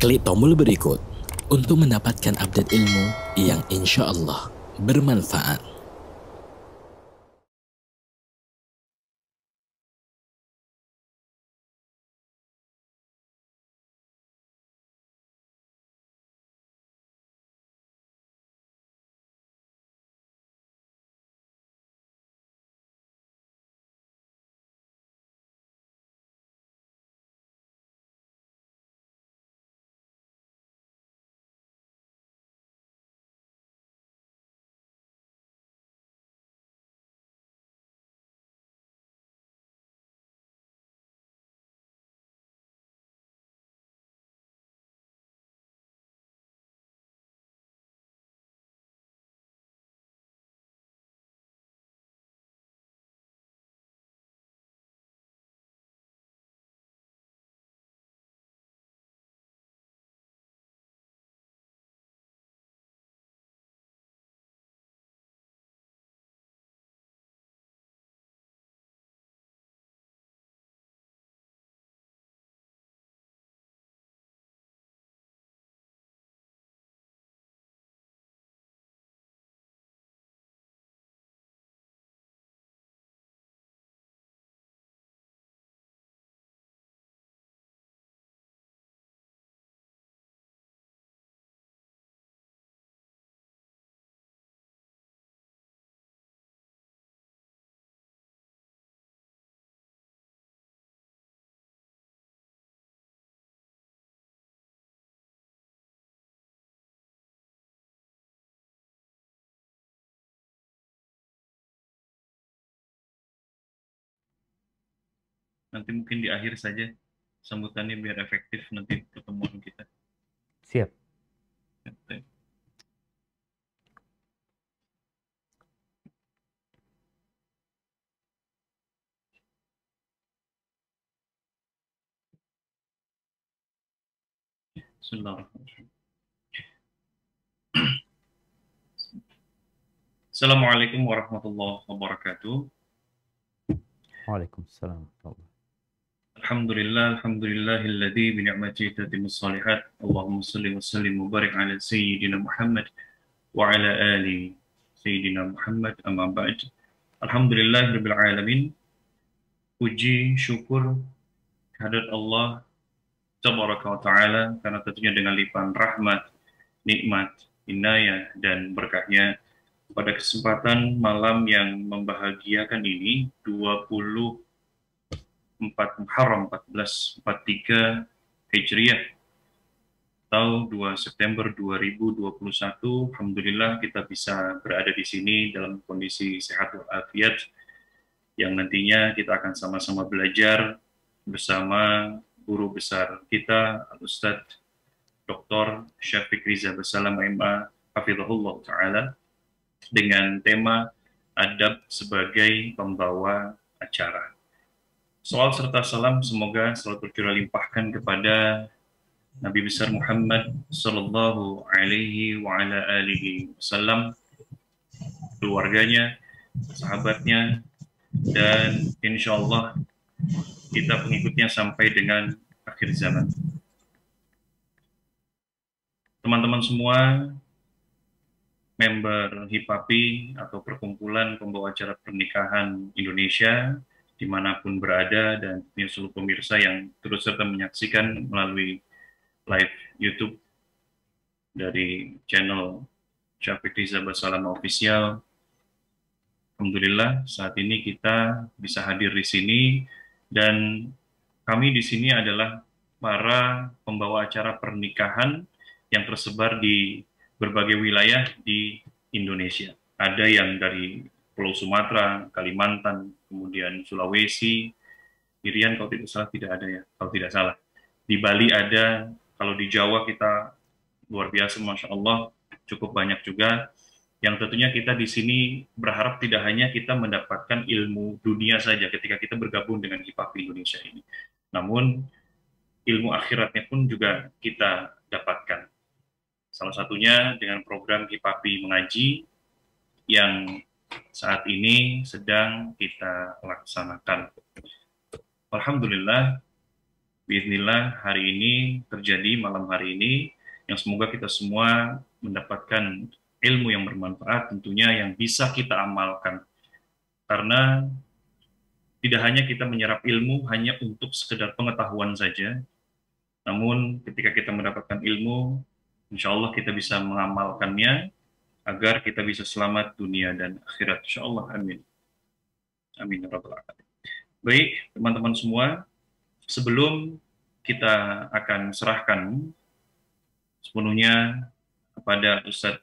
Klik tombol berikut untuk mendapatkan update ilmu yang insya Allah bermanfaat. Nanti mungkin di akhir saja sambutannya biar efektif nanti pertemuan kita. Siap. Bismillahirrahmanirrahim. Assalamualaikum warahmatullahi wabarakatuh. Waalaikumsalam. Alhamdulillahilladzi bi ni'matihi tatimmus shalihat. Allahumma shalli wa sallim wa barik ala sayyidina Muhammad wa ala ali sayyidina Muhammad, amma ba'd. Alhamdulillahirabbil alamin. Puji syukur kehadirat Allah tabaraka wa taala, karena tentunya dengan limpahan rahmat, nikmat, inayah dan berkahnya pada kesempatan malam yang membahagiakan ini, 24 Muharram 1443 Hijriah atau 2 September 2021. Alhamdulillah kita bisa berada di sini dalam kondisi sehat walafiat, yang nantinya kita akan sama-sama belajar bersama guru besar kita, Al-Ustadz Dr. Syafiq Riza Basalam MA Hafizahullah Ta'ala, dengan tema adab sebagai pembawa acara. Salawat serta salam semoga selalu tercurah limpahkan kepada Nabi besar Muhammad sallallahu alaihi wa ala alihi wasallam, keluarganya, sahabatnya, dan insya Allah kita pengikutnya sampai dengan akhir zaman. Teman-teman semua, member HIPAPI atau Perkumpulan Pembawa Acara Pernikahan Indonesia, dimanapun berada, dan seluruh pemirsa yang terus serta menyaksikan melalui live YouTube dari channel Syafiq Riza Basalam Official. Alhamdulillah saat ini kita bisa hadir di sini, dan kami di sini adalah para pembawa acara pernikahan yang tersebar di berbagai wilayah di Indonesia. Ada yang dari Pulau Sumatera, Kalimantan, kemudian Sulawesi, Irian kalau tidak salah tidak ada ya, kalau tidak salah. Di Bali ada, kalau di Jawa kita luar biasa, Masya Allah, cukup banyak juga. Yang tentunya kita di sini berharap tidak hanya kita mendapatkan ilmu dunia saja ketika kita bergabung dengan HIPAPI Indonesia ini, namun ilmu akhiratnya pun juga kita dapatkan. Salah satunya dengan program HIPAPI Mengaji yang saat ini sedang kita laksanakan. Alhamdulillah, Bismillah hari ini terjadi malam hari ini, yang semoga kita semua mendapatkan ilmu yang bermanfaat tentunya yang bisa kita amalkan. Karena tidak hanya kita menyerap ilmu hanya untuk sekedar pengetahuan saja, namun ketika kita mendapatkan ilmu, insya Allah kita bisa mengamalkannya agar kita bisa selamat dunia dan akhirat. Insya Allah, amin. Amin. Ya Rabbal Alamin. Baik, teman-teman semua, sebelum kita akan serahkan sepenuhnya kepada Ustadz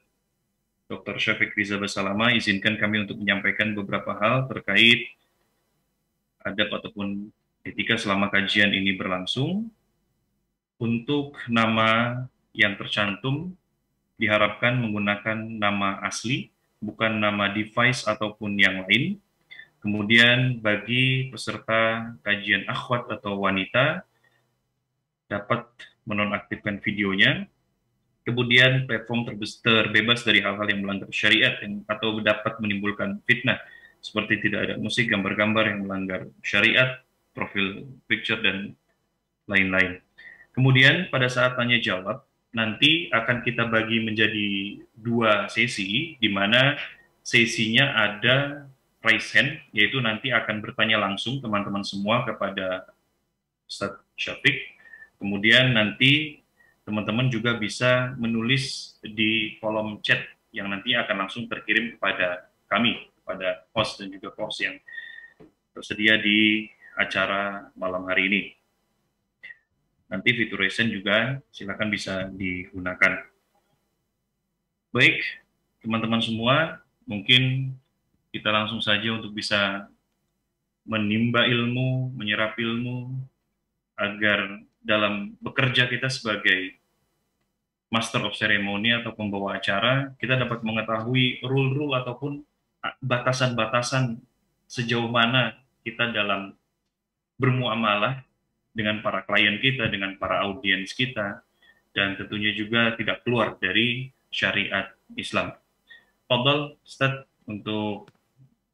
Dr. Syafiq Riza Basalama, izinkan kami untuk menyampaikan beberapa hal terkait adab ataupun etika selama kajian ini berlangsung. Untuk nama yang tercantum diharapkan menggunakan nama asli, bukan nama device ataupun yang lain. Kemudian bagi peserta kajian akhwat atau wanita dapat menonaktifkan videonya. Kemudian platform terbebas dari hal-hal yang melanggar syariat atau dapat menimbulkan fitnah, seperti tidak ada musik, gambar-gambar yang melanggar syariat, profil picture, dan lain-lain. Kemudian pada saat tanya jawab, nanti akan kita bagi menjadi 2 sesi, di mana sesinya ada raise hand, yaitu nanti akan bertanya langsung teman-teman semua kepada Ustadz Syafiq. Kemudian nanti teman-teman juga bisa menulis di kolom chat yang nanti akan langsung terkirim kepada kami, kepada host dan juga host yang tersedia di acara malam hari ini. Nanti fitur raise hand juga silakan bisa digunakan. Baik, teman-teman semua, mungkin kita langsung saja untuk bisa menimba ilmu, menyerap ilmu, agar dalam bekerja kita sebagai master of ceremony atau pembawa acara, kita dapat mengetahui rule-rule ataupun batasan-batasan sejauh mana kita dalam bermuamalah dengan para klien kita, dengan para audiens kita, dan tentunya juga tidak keluar dari syariat Islam. Fadhal, Ustaz, untuk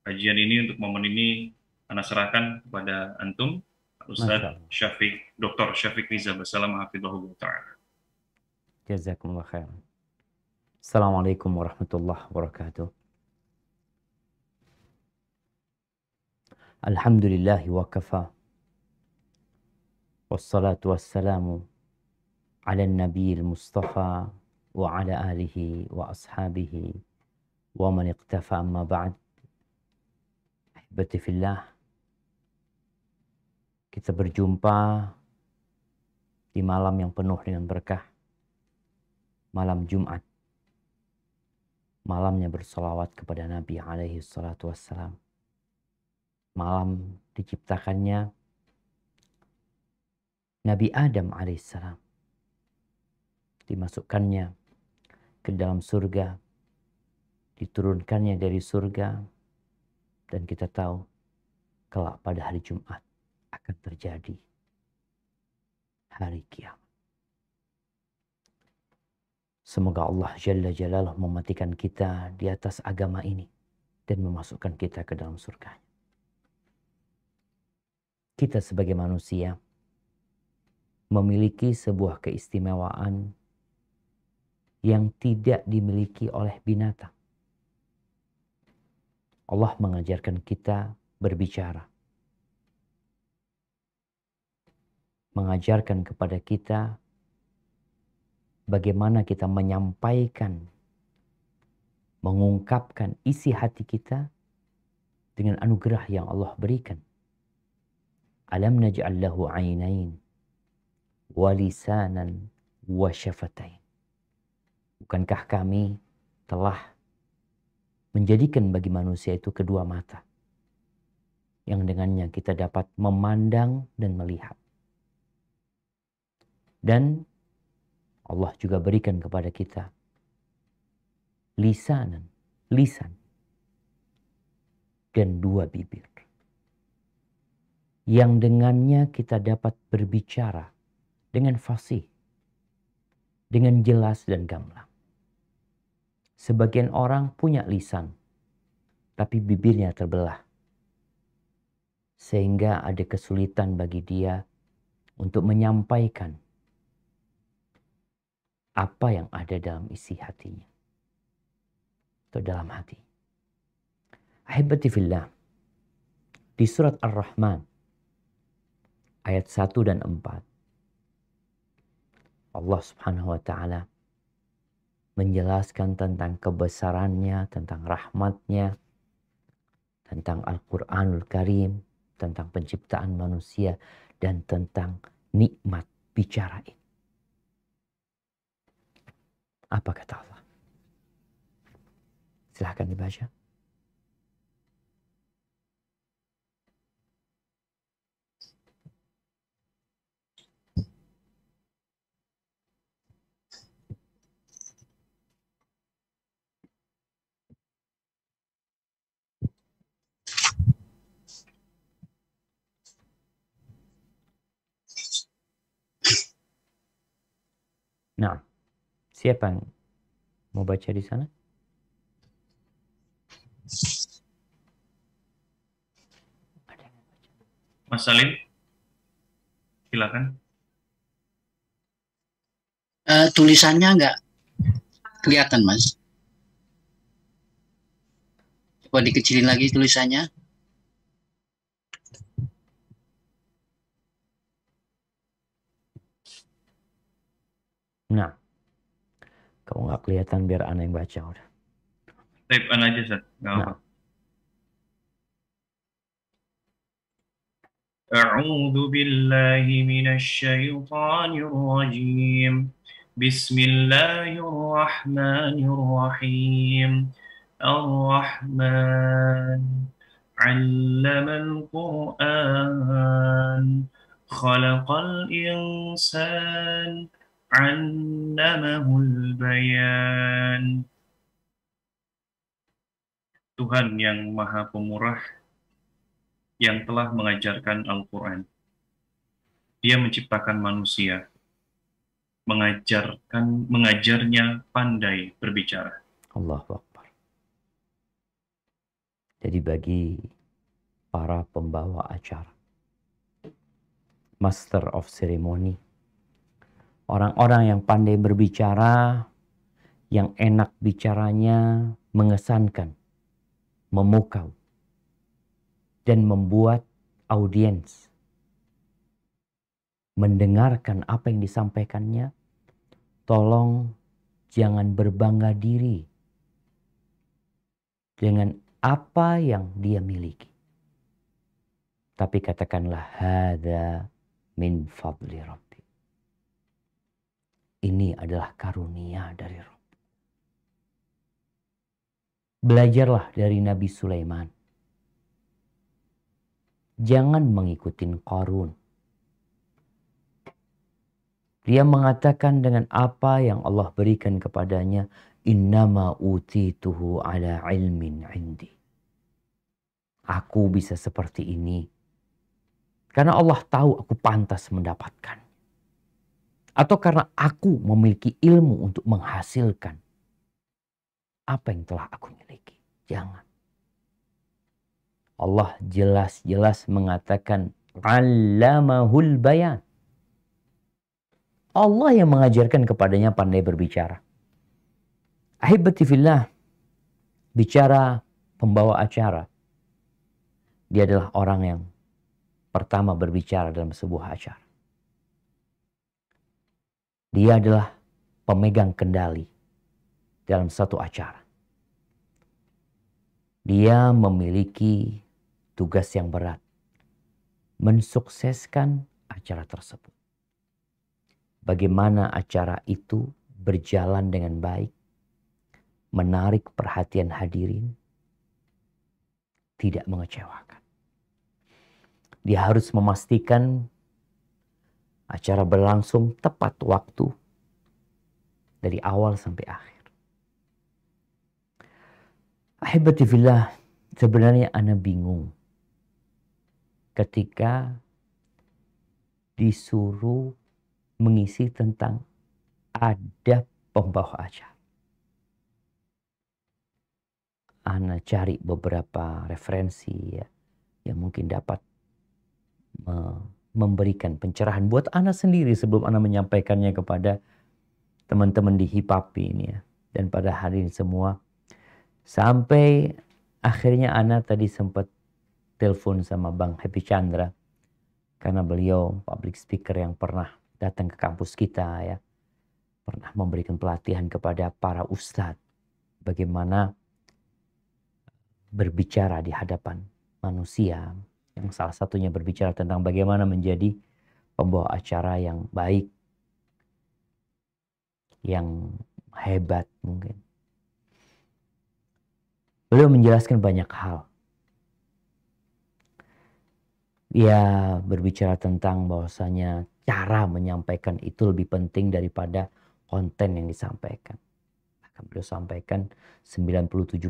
kajian ini, untuk momen ini, Ana serahkan kepada Antum, Ustaz Syafiq, Dr. Syafiq Riza Basalamah hafidhahullah ta'ala. Jazakumullah khair. Assalamualaikum warahmatullahi wabarakatuh. Alhamdulillahi wa kafa. Wassalatu wassalamu ala nabiyil mustafa wa ala alihi wa ashabihi wa man iqtafa amma ba'd. Ahibati fillah, kita berjumpa di malam yang penuh dengan berkah, malam Jumat, malamnya bersolawat kepada Nabi alaihi salatu wassalam, malam diciptakannya Nabi Adam alaihissalam, dimasukkannya ke dalam surga, diturunkannya dari surga, dan kita tahu kelak pada hari Jumat akan terjadi hari kiamat. Semoga Allah Jalla Jalaluh mematikan kita di atas agama ini dan memasukkan kita ke dalam surga. Kita sebagai manusia memiliki sebuah keistimewaan yang tidak dimiliki oleh binatang. Allah mengajarkan kita berbicara, mengajarkan kepada kita bagaimana kita menyampaikan, mengungkapkan isi hati kita dengan anugerah yang Allah berikan. Alam naj'al lahu 'ainain wa lisanan wa syafatain. Bukankah kami telah menjadikan bagi manusia itu kedua mata yang dengannya kita dapat memandang dan melihat. Dan Allah juga berikan kepada kita lisan dan 2 bibir yang dengannya kita dapat berbicara dengan fasih, dengan jelas dan gamblang. Sebagian orang punya lisan, tapi bibirnya terbelah, sehingga ada kesulitan bagi dia untuk menyampaikan apa yang ada dalam isi hatinya atau dalam hati. Ahibati fillah, di surat Ar-Rahman ayat 1 dan 4, Allah Subhanahu wa taala menjelaskan tentang kebesarannya, tentang rahmatnya, tentang Al-Quranul Karim, tentang penciptaan manusia, dan tentang nikmat bicara ini. Apa kata Allah? Silahkan dibaca. Nah, siapa yang mau baca di sana? Mas Salim, silakan. Tulisannya nggak kelihatan, Mas. Coba dikecilin lagi tulisannya. Nah, kalau nggak kelihatan biar Ana yang baca udah. Type an aja, Ustaz. Nggak apa. أعوذ بالله من الشيطان الرجيم بسم الله الرحمن الرحيم الرحمن علم القرآن خلق الإنسان علمه البيان. Tuhan yang Maha Pemurah yang telah mengajarkan Al-Quran. Dia menciptakan manusia, mengajarnya pandai berbicara. Allahu Akbar. Jadi bagi para pembawa acara, master of ceremony, orang-orang yang pandai berbicara, yang enak bicaranya, mengesankan, memukau, dan membuat audiens mendengarkan apa yang disampaikannya, tolong jangan berbangga diri dengan apa yang dia miliki. Tapi katakanlah, hadza min fadli Rabbi. Ini adalah karunia dari Rabb. Belajarlah dari Nabi Sulaiman. Jangan mengikuti Qarun. Dia mengatakan dengan apa yang Allah berikan kepadanya, innama utituhu ala ilmin indi. Aku bisa seperti ini karena Allah tahu aku pantas mendapatkan. Atau karena aku memiliki ilmu untuk menghasilkan apa yang telah aku miliki. Jangan. Allah jelas-jelas mengatakan allamahul bayan. Allah yang mengajarkan kepadanya pandai berbicara. Ahibati fillah, bicara pembawa acara. Dia adalah orang yang pertama berbicara dalam sebuah acara. Dia adalah pemegang kendali dalam satu acara. Dia memiliki tugas yang berat, mensukseskan acara tersebut. Bagaimana acara itu berjalan dengan baik, menarik perhatian hadirin, tidak mengecewakan. Dia harus memastikan acara berlangsung tepat waktu dari awal sampai akhir. Ahibati fillah, sebenarnya ana bingung ketika disuruh mengisi tentang adab pembawa acara. Ana cari beberapa referensi ya, yang mungkin dapat memberikan pencerahan buat ana sendiri sebelum ana menyampaikannya kepada teman-teman di HIPAPI ini ya. Dan pada hari ini semua. Sampai akhirnya ana tadi sempat telepon sama Bang Happy Chandra. Karena beliau public speaker yang pernah datang ke kampus kita ya. Pernah memberikan pelatihan kepada para ustadz. Bagaimana berbicara di hadapan manusia. Yang salah satunya berbicara tentang bagaimana menjadi pembawa acara yang baik. Yang hebat mungkin. Beliau menjelaskan banyak hal. Dia berbicara tentang bahwasanya cara menyampaikan itu lebih penting daripada konten yang disampaikan. Akan beliau sampaikan 97%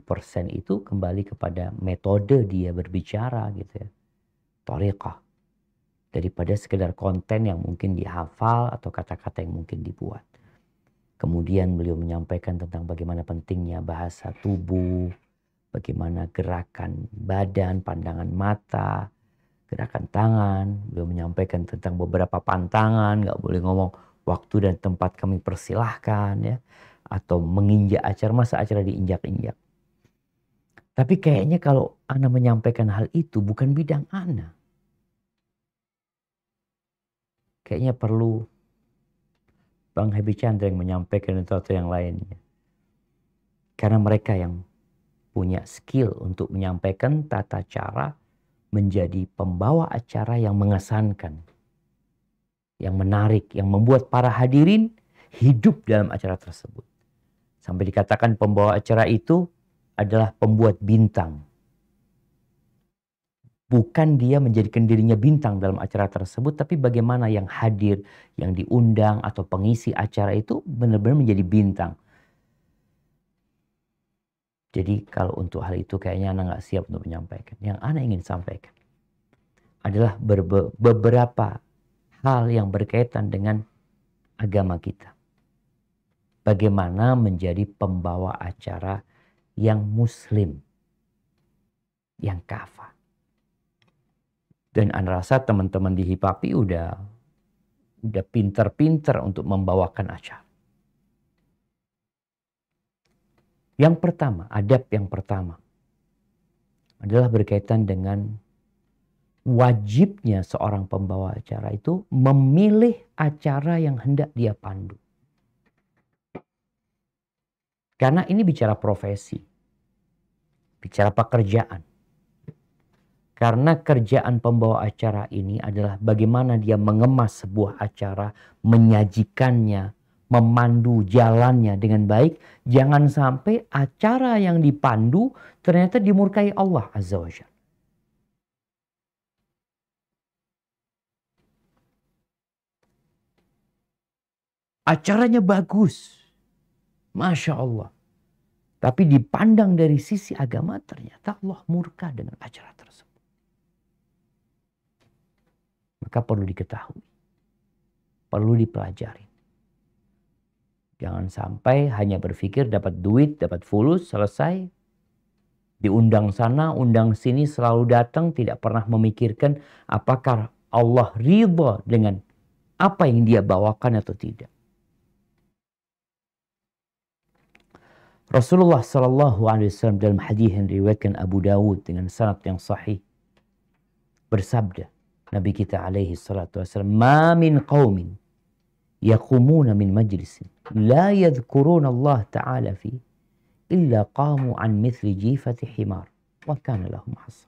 itu kembali kepada metode dia berbicara gitu ya. Thariqah. Daripada sekedar konten yang mungkin dihafal atau kata-kata yang mungkin dibuat. Kemudian beliau menyampaikan tentang bagaimana pentingnya bahasa tubuh, bagaimana gerakan badan, pandangan mata, gerakan tangan. Beliau menyampaikan tentang beberapa pantangan, nggak boleh ngomong waktu dan tempat kami persilahkan ya. Atau menginjak acara, masa acara diinjak-injak. Tapi kayaknya kalau ana menyampaikan hal itu bukan bidang ana. Kayaknya perlu Bang Happy Chandra yang menyampaikan sesuatu yang lainnya. Karena mereka yang punya skill untuk menyampaikan tata cara menjadi pembawa acara yang mengesankan. Yang menarik, yang membuat para hadirin hidup dalam acara tersebut. Sampai dikatakan pembawa acara itu adalah pembuat bintang. Bukan dia menjadikan dirinya bintang dalam acara tersebut, tapi bagaimana yang hadir, yang diundang atau pengisi acara itu benar-benar menjadi bintang. Jadi kalau untuk hal itu kayaknya ana nggak siap untuk menyampaikan. Yang ana ingin sampaikan adalah beberapa hal yang berkaitan dengan agama kita. Bagaimana menjadi pembawa acara yang muslim, yang kafah. Dan ana rasa teman-teman di HIPAPI udah pinter-pinter untuk membawakan acara. Yang pertama, adab yang pertama adalah berkaitan dengan wajibnya seorang pembawa acara itu memilih acara yang hendak dia pandu. Karena ini bicara profesi, bicara pekerjaan. Karena kerjaan pembawa acara ini adalah bagaimana dia mengemas sebuah acara, menyajikannya, memandu jalannya dengan baik. Jangan sampai acara yang dipandu ternyata dimurkai Allah Azza wa Jalla. Acaranya bagus, Masya Allah. Tapi dipandang dari sisi agama ternyata Allah murka dengan acara tersebut. Maka perlu diketahui. Perlu dipelajari. Jangan sampai hanya berpikir dapat duit, dapat fulus, selesai. Diundang sana, undang sini, selalu datang, tidak pernah memikirkan apakah Allah ridha dengan apa yang dia bawakan atau tidak. Rasulullah SAW dalam hadis yang diriwayatkan Abu Dawud dengan sanad yang sahih bersabda, Nabi kita alaihi salatu wassalam, "Ma min qaumin yaqumuna min majlisin la yadhkuruna Allah ta'ala fi illa qamu an mithli jifati himar wa kana lahum hasr."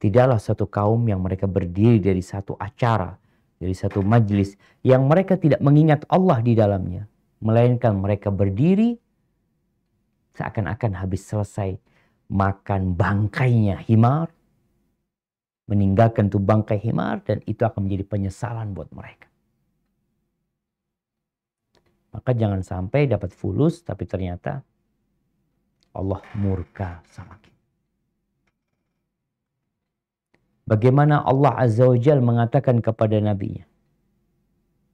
Tidaklah satu kaum yang mereka berdiri dari satu acara, dari satu majlis yang mereka tidak mengingat Allah di dalamnya, melainkan mereka berdiri seakan-akan habis selesai makan bangkainya himar, meninggalkan tuh bangkai himar, dan itu akan menjadi penyesalan buat mereka. Maka jangan sampai dapat fulus tapi ternyata Allah murka sama kita. Bagaimana Allah Azza wa Jalla mengatakan kepada nabinya,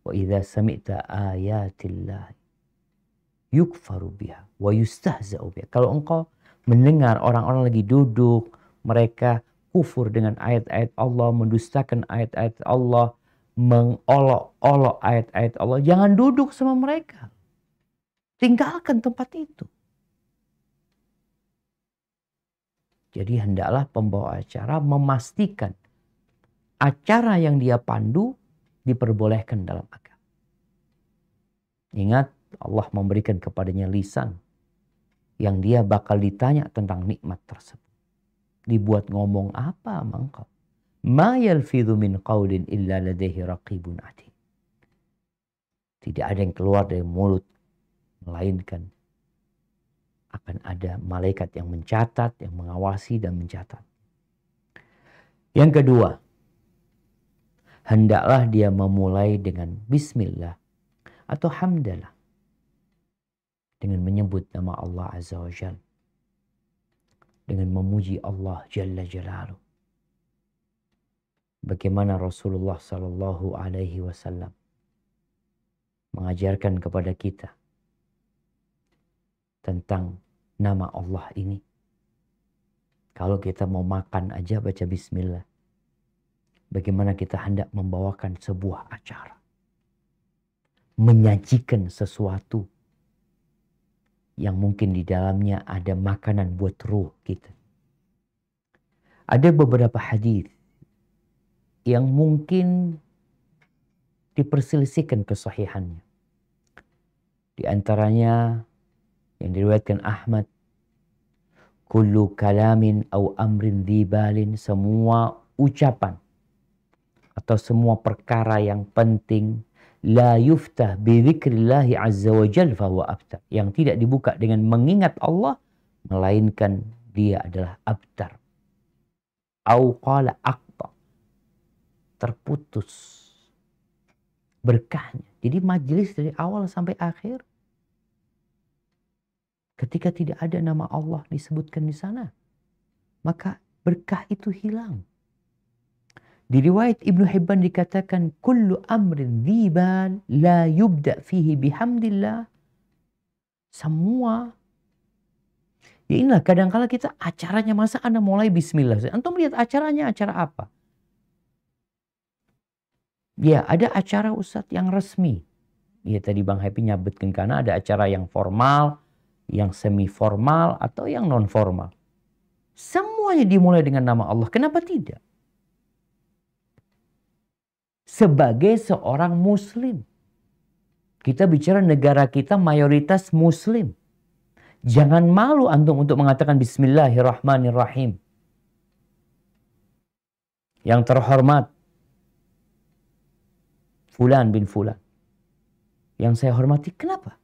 wa idza sami'ta ayatillah yukfaru biha wa yustahza'u biha. Kalau engkau mendengar orang-orang lagi duduk, mereka kufur dengan ayat-ayat Allah, mendustakan ayat-ayat Allah, mengolok-olok ayat-ayat Allah, jangan duduk sama mereka. Tinggalkan tempat itu. Jadi hendaklah pembawa acara memastikan acara yang dia pandu diperbolehkan dalam agama. Ingat, Allah memberikan kepadanya lisan yang dia bakal ditanya tentang nikmat tersebut. Dibuat ngomong apa sama engkau? Ma yalfidhu min qawlin illa ladaihi raqibun atid. Tidak ada yang keluar dari mulut melainkan akan ada malaikat yang mencatat, yang mengawasi dan mencatat. Yang kedua, hendaklah dia memulai dengan bismillah atau hamdalah, dengan menyebut nama Allah Azza wa Jalla, dengan memuji Allah Jalla Jalaluh. Bagaimana Rasulullah Sallallahu Alaihi Wasallam mengajarkan kepada kita tentang nama Allah ini. Kalau kita mau makan aja baca bismillah. Bagaimana kita hendak membawakan sebuah acara, menyajikan sesuatu yang mungkin di dalamnya ada makanan buat ruh kita. Ada beberapa hadis yang mungkin diperselisihkan kesahihannya. Di antaranya yang diriwayatkan Ahmad, kullu kalamin au amrin dzibalin, semua ucapan atau semua perkara yang penting, la yuftah bi dzikrillahi azza wa jalla fahuwa abtar, yang tidak dibuka dengan mengingat Allah melainkan dia adalah abtar. Au qala aqta, terputus berkahnya. Jadi majelis dari awal sampai akhir, ketika tidak ada nama Allah disebutkan di sana, maka berkah itu hilang. Di riwayat Ibnu Hibban dikatakan, kullu amrin dzibal la yubda fihi bihamdillah. Semua. Ya inilah kadang-kala kita acaranya, masa Anda mulai bismillah. Antum lihat acaranya acara apa? Ya ada acara Ustadz yang resmi. Ya tadi Bang Happy nyabutkan, karena ada acara yang formal, yang semi formal, atau yang non formal. Semuanya dimulai dengan nama Allah. Kenapa tidak? Sebagai seorang muslim, kita bicara negara kita mayoritas muslim. Jangan malu antum untuk mengatakan bismillahirrahmanirrahim. Yang terhormat Fulan bin Fulan, yang saya hormati. Kenapa?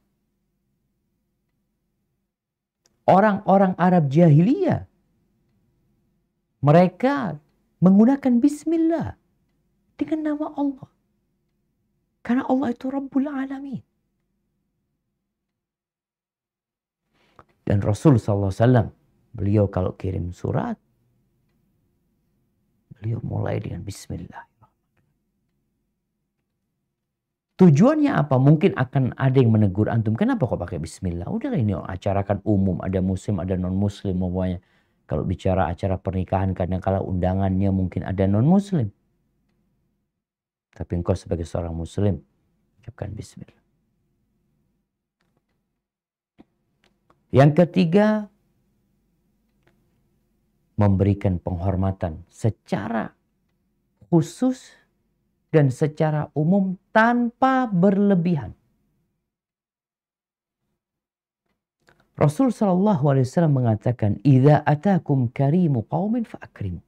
Orang-orang Arab jahiliyah, mereka menggunakan bismillah dengan nama Allah. Karena Allah itu Rabbul Alamin. Dan Rasul SAW, beliau kalau kirim surat, beliau mulai dengan bismillah. Tujuannya apa? Mungkin akan ada yang menegur antum. Kenapa kok pakai bismillah? Udahlah, ini acara kan umum. Ada muslim, ada non-muslim. Pokoknya kalau bicara acara pernikahan, kadang-kala undangannya mungkin ada non-muslim. Tapi engkau sebagai seorang muslim, ucapkan bismillah. Yang ketiga, memberikan penghormatan secara khusus dan secara umum tanpa berlebihan. Rasul sallallahu alaihi wasallam mengatakan, "Idza atakum karimu qaumin fa'akrimu."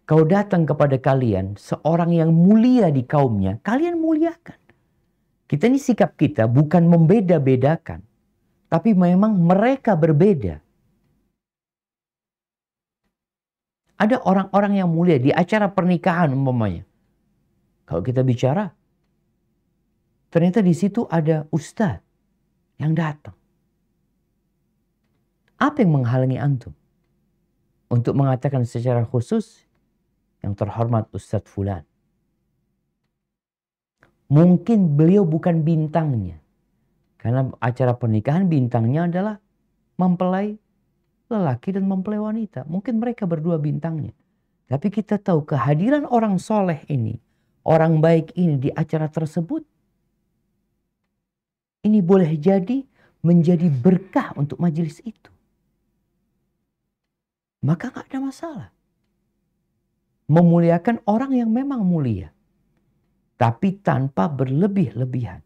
Kau datang kepada kalian seorang yang mulia di kaumnya, kalian muliakan. Kita ini sikap kita bukan membeda-bedakan, tapi memang mereka berbeda. Ada orang-orang yang mulia di acara pernikahan umpamanya. Kalau kita bicara, ternyata di situ ada ustadz yang datang. Apa yang menghalangi antum untuk mengatakan secara khusus, yang terhormat Ustadz Fulan? Mungkin beliau bukan bintangnya. Karena acara pernikahan bintangnya adalah mempelai lelaki dan mempelai wanita. Mungkin mereka berdua bintangnya. Tapi kita tahu kehadiran orang soleh ini, orang baik ini di acara tersebut, ini boleh jadi menjadi berkah untuk majelis itu. Maka gak ada masalah. Memuliakan orang yang memang mulia. Tapi tanpa berlebih-lebihan.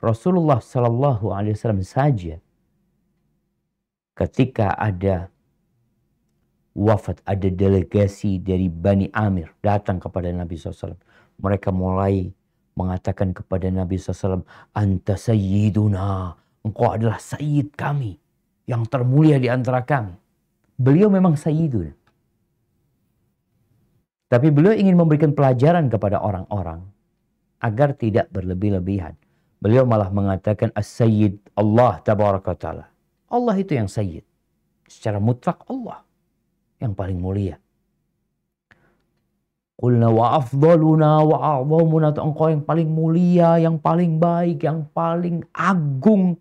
Rasulullah SAW saja ketika ada wafat, ada delegasi dari Bani Amir datang kepada Nabi SAW. Mereka mulai mengatakan kepada Nabi SAW, Anta sayyiduna, engkau adalah sayyid kami, yang termulia di antara kami. Beliau memang sayyiduna. Tapi beliau ingin memberikan pelajaran kepada orang-orang agar tidak berlebih-lebihan. Beliau malah mengatakan as-sayyid Allah tabaraka ta'ala. Allah itu yang sayyid. Secara mutlak Allah yang paling mulia. Qulna wa afdaluna wa a'zamuna, engkau yang paling mulia, yang paling baik, yang paling agung.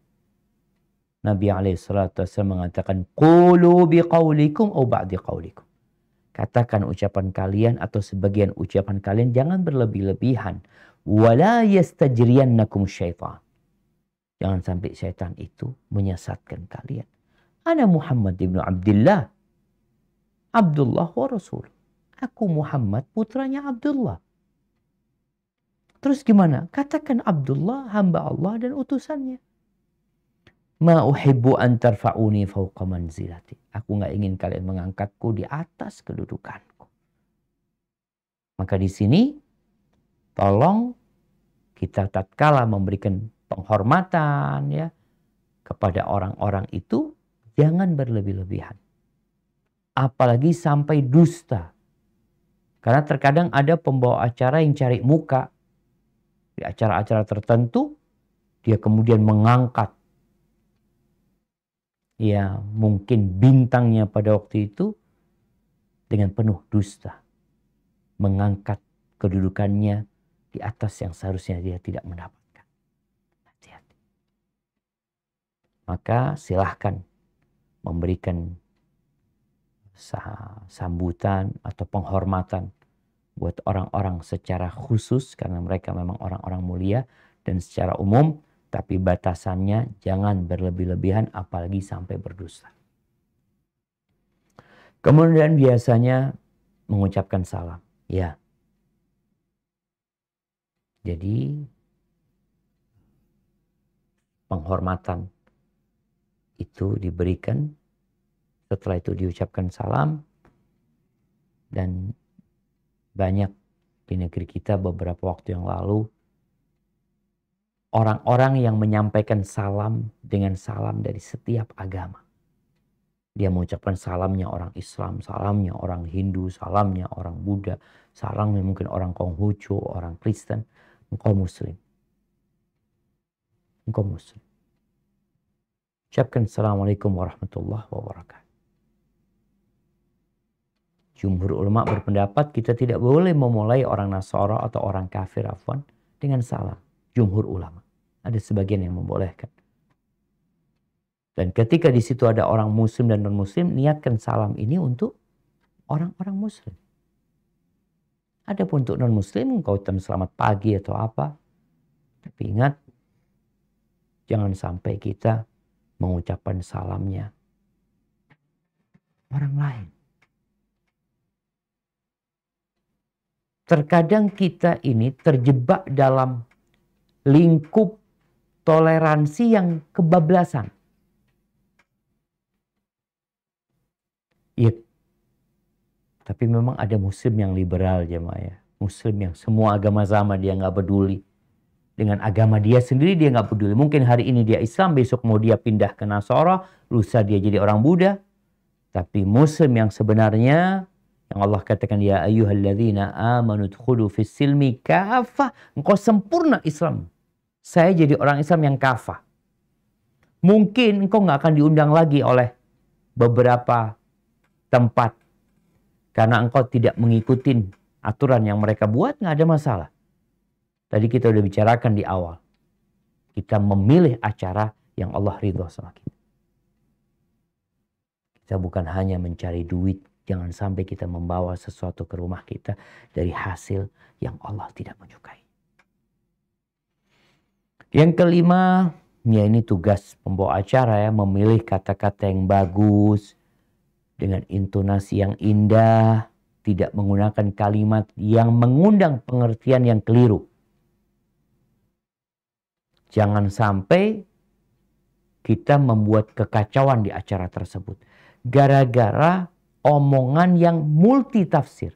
Nabi SAW mengatakan qulu biqaulikum au ba'di qaulikum. Katakan ucapan kalian atau sebagian ucapan kalian, jangan berlebih-lebihan. Wala yastajriyannakum syaitan. Jangan sampai syaitan itu menyesatkan kalian. Ana Muhammad ibnu Abdullah, Abdullah wa Rasul. Aku Muhammad, putranya Abdullah. Terus gimana? Katakan Abdullah, hamba Allah dan utusannya. Ma uhibbu an tarfa'uni fawqa manzilati. Aku nggak ingin kalian mengangkatku di atas kedudukanku. Maka di sini tolong kita tatkala memberikan penghormatan ya kepada orang-orang itu jangan berlebih-lebihan. Apalagi sampai dusta. Karena terkadang ada pembawa acara yang cari muka di acara-acara tertentu, dia kemudian mengangkat ya mungkin bintangnya pada waktu itu dengan penuh dusta. Mengangkat kedudukannya di atas yang seharusnya dia tidak mendapatkan. Hati-hati. Maka silahkan memberikan sambutan atau penghormatan buat orang-orang secara khusus karena mereka memang orang-orang mulia, dan secara umum, tapi batasannya jangan berlebih-lebihan apalagi sampai berdusta. Kemudian biasanya mengucapkan salam. Ya. Jadi penghormatan itu diberikan, setelah itu diucapkan salam, dan banyak di negeri kita beberapa waktu yang lalu orang-orang yang menyampaikan salam dengan salam dari setiap agama. Dia mengucapkan salamnya orang Islam, salamnya orang Hindu, salamnya orang Buddha, salamnya mungkin orang Konghucu, orang Kristen. Engkau Muslim. Engkau Muslim. Ucapkan Assalamualaikum warahmatullahi wabarakatuh. Jumhur ulama berpendapat kita tidak boleh memulai orang Nasara atau orang kafir dengan salam. Jumhur ulama. Ada sebagian yang membolehkan. Dan ketika di situ ada orang muslim dan non-muslim, niatkan salam ini untuk orang-orang muslim. Adapun untuk non-muslim, engkau ucapkan selamat pagi atau apa. Tapi ingat, jangan sampai kita mengucapkan salamnya orang lain. Terkadang kita ini terjebak dalam lingkup toleransi yang kebablasan. Iya, tapi memang ada muslim yang liberal jemaah ya. Muslim yang semua agama sama, dia nggak peduli. Dengan agama dia sendiri dia nggak peduli. Mungkin hari ini dia Islam, besok mau dia pindah ke Nasara, lusa dia jadi orang Buddha. Tapi muslim yang sebenarnya, yang Allah katakan ya ayyuhalladzina amanu dkhulu fis silmi kafah, engkau sempurna Islam. Saya jadi orang Islam yang kafah. Mungkin engkau nggak akan diundang lagi oleh beberapa tempat karena engkau tidak mengikuti aturan yang mereka buat, nggak ada masalah. Tadi kita udah bicarakan di awal. Kita memilih acara yang Allah ridho sama kita. Kita bukan hanya mencari duit. Jangan sampai kita membawa sesuatu ke rumah kita dari hasil yang Allah tidak menyukai. Yang kelima, ya ini tugas pembawa acara ya, memilih kata-kata yang bagus, dengan intonasi yang indah, tidak menggunakan kalimat yang mengundang pengertian yang keliru. Jangan sampai kita membuat kekacauan di acara tersebut gara-gara omongan yang multitafsir,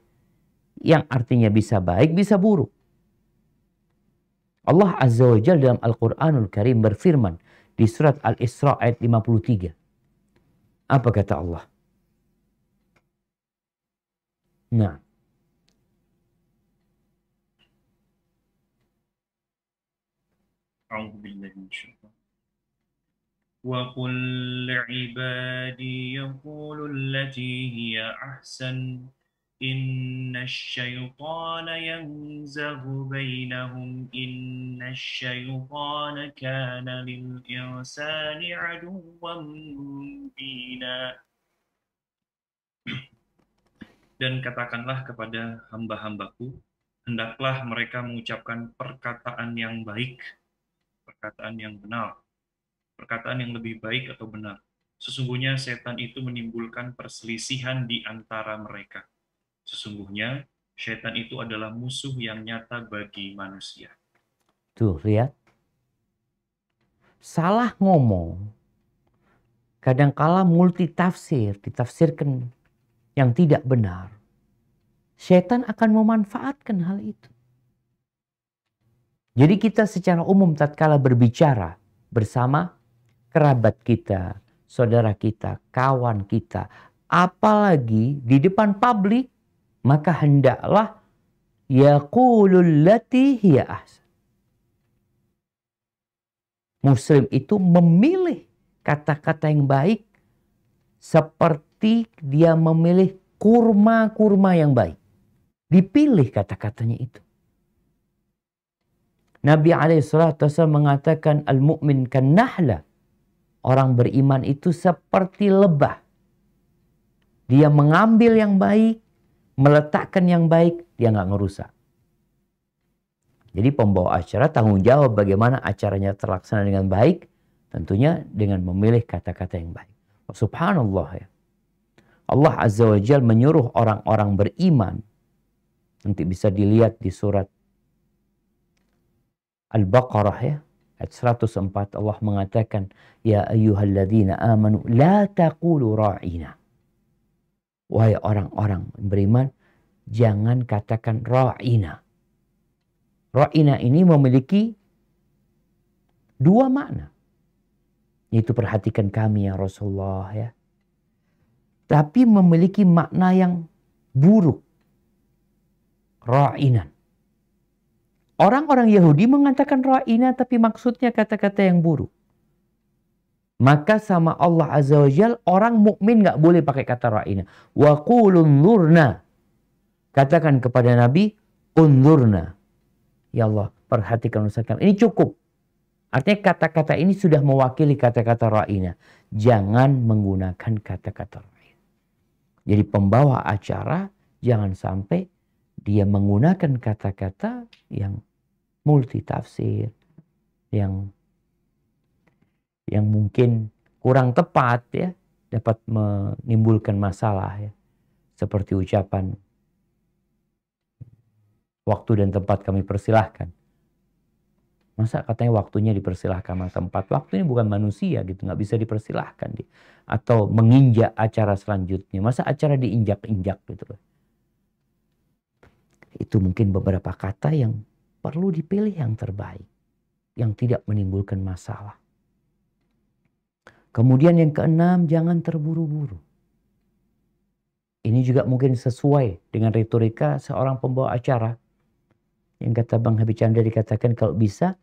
yang artinya bisa baik, bisa buruk. Allah Azza wa Jalla dalam Al-Quranul Karim berfirman di surat Al-Isra ayat 53. Apa kata Allah? Nah, أعوذ بالله من الشيطان وقل لعبادي يقولوا التي هي أحسن إن الشيطان ينزغ بينهم إن الشيطان كان للإنسان عدوا مبينا. Dan katakanlah kepada hamba-hambaku, hendaklah mereka mengucapkan perkataan yang baik, perkataan yang benar, perkataan yang lebih baik atau benar. Sesungguhnya setan itu menimbulkan perselisihan di antara mereka. Sesungguhnya setan itu adalah musuh yang nyata bagi manusia. tuh lihat. Salah ngomong. Kadangkala multitafsir, ditafsirkan yang tidak benar. Setan akan memanfaatkan hal itu. Jadi kita secara umum tatkala berbicara bersama kerabat kita, saudara kita, kawan kita, apalagi di depan publik, maka hendaklah yaqulul lati hiya ahsan. Muslim itu memilih kata-kata yang baik seperti dia memilih kurma-kurma yang baik. Dipilih kata-katanya itu. Nabi SAW mengatakan al-mu'min kan nahla. Orang beriman itu seperti lebah. Dia mengambil yang baik, meletakkan yang baik, dia nggak ngerusak. Jadi pembawa acara tanggung jawab bagaimana acaranya terlaksana dengan baik. Tentunya dengan memilih kata-kata yang baik. Subhanallah ya. Allah Azza wa Jalla menyuruh orang-orang beriman. Nanti bisa dilihat di surat Al-Baqarah ya. Ayat 104 Allah mengatakan, Ya ayyuhalladzina amanu la taqulu ra'ina. Wahai orang-orang beriman, jangan katakan ra'ina. Ra'ina ini memiliki dua makna. Yaitu perhatikan kami ya Rasulullah ya. Tapi memiliki makna yang buruk. Ra'inan. Orang-orang Yahudi mengatakan ra'ina tapi maksudnya kata-kata yang buruk. Maka sama Allah Azza wa Jal, orang mukmin nggak boleh pakai kata ra'ina. Wa qul unzurna. Katakan kepada Nabi, unzurna. Ya Allah, perhatikan usaha kami. Ini cukup. Artinya kata-kata ini sudah mewakili kata-kata ra'ina. Jangan menggunakan kata-kata ra'ina. Jadi pembawa acara jangan sampai dia menggunakan kata-kata yang multitafsir, yang mungkin kurang tepat ya, dapat menimbulkan masalah ya. Seperti ucapan waktu dan tempat kami persilahkan. Masa katanya waktunya dipersilahkan, masa tempat. Waktu ini bukan manusia gitu, nggak bisa dipersilahkan dia. Atau menginjak acara selanjutnya. Masa acara diinjak-injak gitu loh. Itu mungkin beberapa kata yang perlu dipilih yang terbaik. Yang tidak menimbulkan masalah. Kemudian yang keenam, jangan terburu-buru. Ini juga mungkin sesuai dengan retorika seorang pembawa acara. Yang kata Bang Habib Chandra dikatakan kalau bisa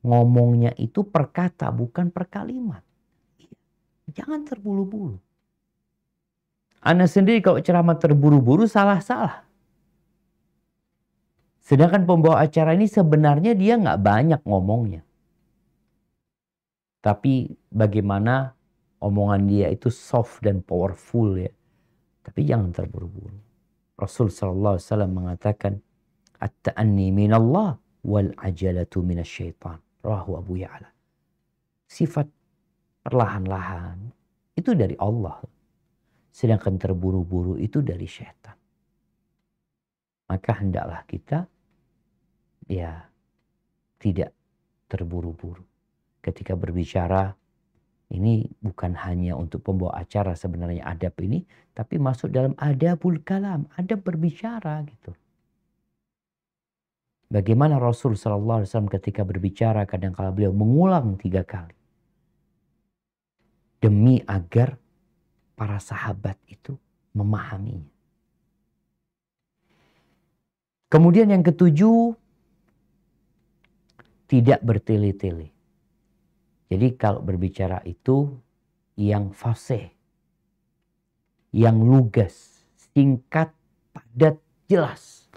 ngomongnya itu per kata bukan per kalimat. Jangan terburu-buru. Anda sendiri kalau ceramah terburu-buru salah-salah. Sedangkan pembawa acara ini sebenarnya dia nggak banyak ngomongnya. Tapi bagaimana omongan dia itu soft dan powerful ya. Tapi jangan terburu-buru. Rasul sallallahu alaihi wasallam mengatakan, at-ta'anni minallah wal ajalatu minasyaitan. Rawahu Abu Ya'la. Sifat perlahan-lahan itu dari Allah. Sedangkan terburu-buru itu dari syaitan. Maka hendaklah kita ya tidak terburu-buru. Ketika berbicara, ini bukan hanya untuk pembawa acara sebenarnya adab ini, tapi masuk dalam adabul kalam, adab berbicara gitu. Bagaimana Rasul sallallahu alaihi wasallam ketika berbicara kadang-kala beliau mengulang 3 kali. Demi agar para sahabat itu memahaminya. Kemudian yang ketujuh, tidak bertele-tele. Jadi kalau berbicara itu yang fasih, yang lugas, singkat, padat, jelas.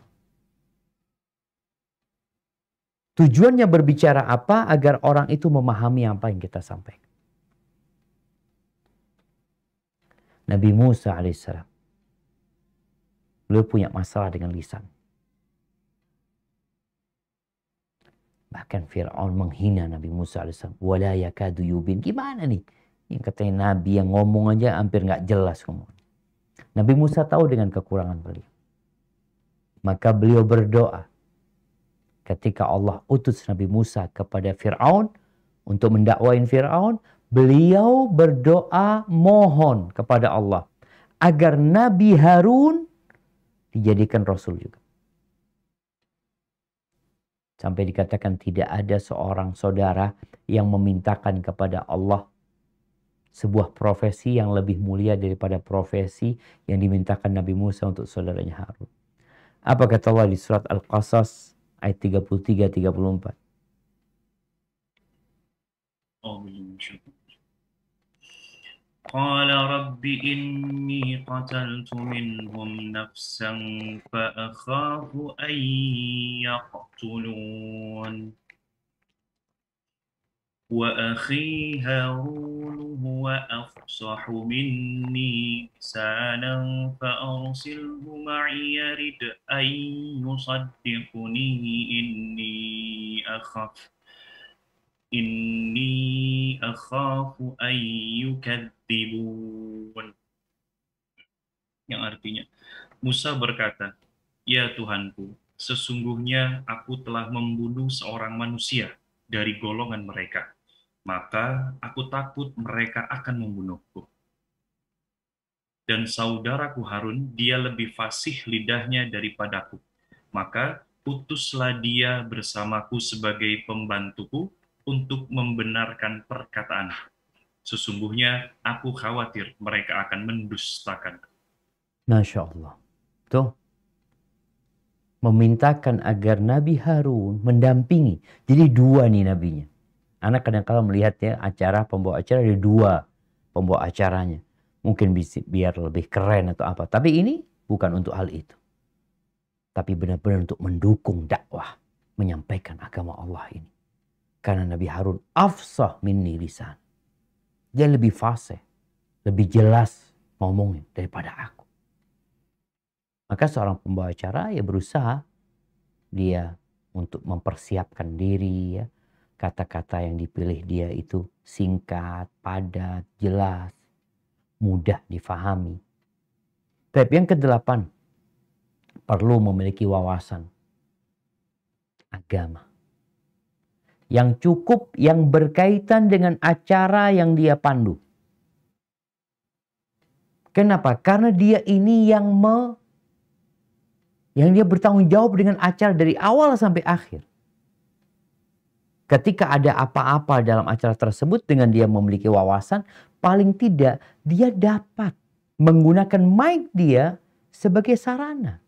Tujuannya berbicara apa? Agar orang itu memahami apa yang kita sampaikan. Nabi Musa alaihissalam, beliau punya masalah dengan lisan. Bahkan Fir'aun menghina Nabi Musa alaihissalam. Wala yakadu yubin. Gimana nih? Yang katanya Nabi yang ngomong aja hampir nggak jelas ngomong. Nabi Musa tahu dengan kekurangan beliau. Maka beliau berdoa. Ketika Allah utus Nabi Musa kepada Fir'aun untuk mendakwain Fir'aun, beliau berdoa mohon kepada Allah agar Nabi Harun dijadikan Rasul juga. Sampai dikatakan tidak ada seorang saudara yang memintakan kepada Allah sebuah profesi yang lebih mulia daripada profesi yang dimintakan Nabi Musa untuk saudaranya Harun. Apa kata Allah di surat Al-Qasas ayat 33-34? قال رب إني قتلت منهم نفسا فأخاف أن يقتلون وأخي هارون هو أفصح مني لسانا فأرسله معي يرد أن يصدقني Inni akhafu ayyukadzibun. Yang artinya, Musa berkata, "Ya Tuhanku, sesungguhnya aku telah membunuh seorang manusia dari golongan mereka. Maka aku takut mereka akan membunuhku. Dan saudaraku Harun, dia lebih fasih lidahnya daripadaku. Maka utuslah dia bersamaku sebagai pembantuku untuk membenarkan perkataan. Sesungguhnya aku khawatir mereka akan mendustakan." Masya Allah. Tuh. Memintakan agar Nabi Harun mendampingi. Jadi 2 nih nabinya. Anak kadang-kadang melihat ya acara pembawa acara ada 2 pembawa acaranya. Mungkin biar lebih keren atau apa. Tapi ini bukan untuk hal itu. Tapi benar-benar untuk mendukung dakwah. Menyampaikan agama Allah ini. Karena Nabi Harun afsah minni lisan. Dia lebih fasih, lebih jelas ngomongin daripada aku. Maka seorang pembawa acara ya berusaha dia untuk mempersiapkan diri ya. Kata-kata yang dipilih dia itu singkat, padat, jelas, mudah difahami. Tapi yang ke-8, perlu memiliki wawasan agama yang cukup, yang berkaitan dengan acara yang dia pandu. Kenapa? Karena dia ini yang dia bertanggung jawab dengan acara dari awal sampai akhir. Ketika ada apa-apa dalam acara tersebut dengan dia memiliki wawasan, paling tidak dia dapat menggunakan mic dia sebagai sarana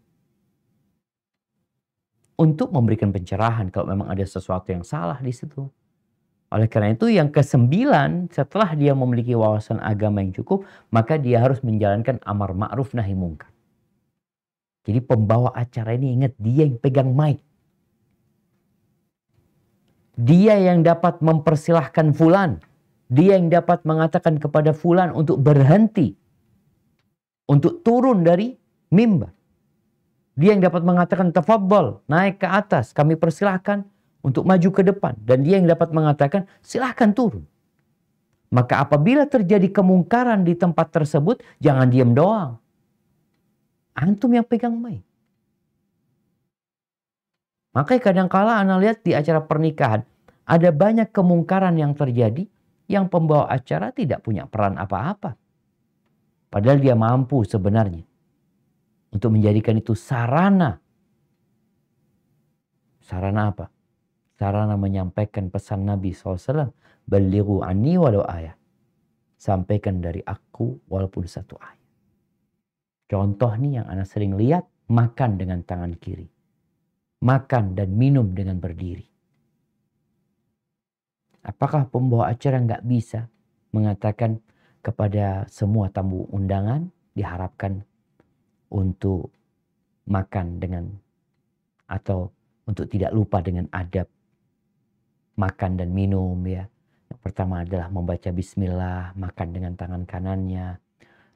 untuk memberikan pencerahan kalau memang ada sesuatu yang salah di situ. Oleh karena itu yang ke-9, setelah dia memiliki wawasan agama yang cukup, maka dia harus menjalankan amar ma'ruf nahi mungkar. Jadi pembawa acara ini ingat, dia yang pegang mic. Dia yang dapat mempersilahkan fulan. Dia yang dapat mengatakan kepada fulan untuk berhenti, untuk turun dari mimbar. Dia yang dapat mengatakan tafaddal, naik ke atas, kami persilahkan untuk maju ke depan. Dan dia yang dapat mengatakan silahkan turun. Maka apabila terjadi kemungkaran di tempat tersebut, jangan diam doang. Antum yang pegang mic. Makanya kadangkala Anda lihat di acara pernikahan, ada banyak kemungkaran yang terjadi yang pembawa acara tidak punya peran apa-apa. Padahal dia mampu sebenarnya untuk menjadikan itu sarana. Sarana apa? Sarana menyampaikan pesan Nabi SAW. Balighu anni walau ayat. Sampaikan dari aku walaupun satu ayat. Contoh nih yang Anda sering lihat, makan dengan tangan kiri. Makan dan minum dengan berdiri. Apakah pembawa acara nggak bisa mengatakan kepada semua tamu undangan diharapkan untuk makan dengan atau untuk tidak lupa dengan adab makan dan minum ya. Yang pertama adalah membaca bismillah, makan dengan tangan kanannya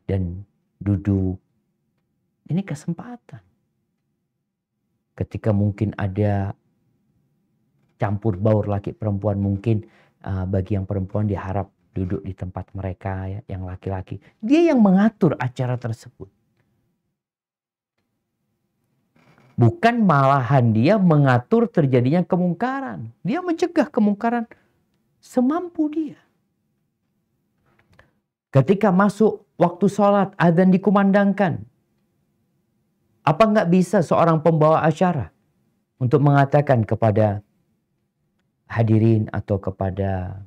dan duduk. Ini kesempatan. Ketika mungkin ada campur baur laki perempuan, mungkin bagi yang perempuan diharap duduk di tempat mereka ya, yang laki-laki. Dia yang mengatur acara tersebut. Bukan malahan dia mengatur terjadinya kemungkaran. Dia mencegah kemungkaran semampu dia. Ketika masuk waktu sholat, adzan dikumandangkan. Apa nggak bisa seorang pembawa acara untuk mengatakan kepada hadirin atau kepada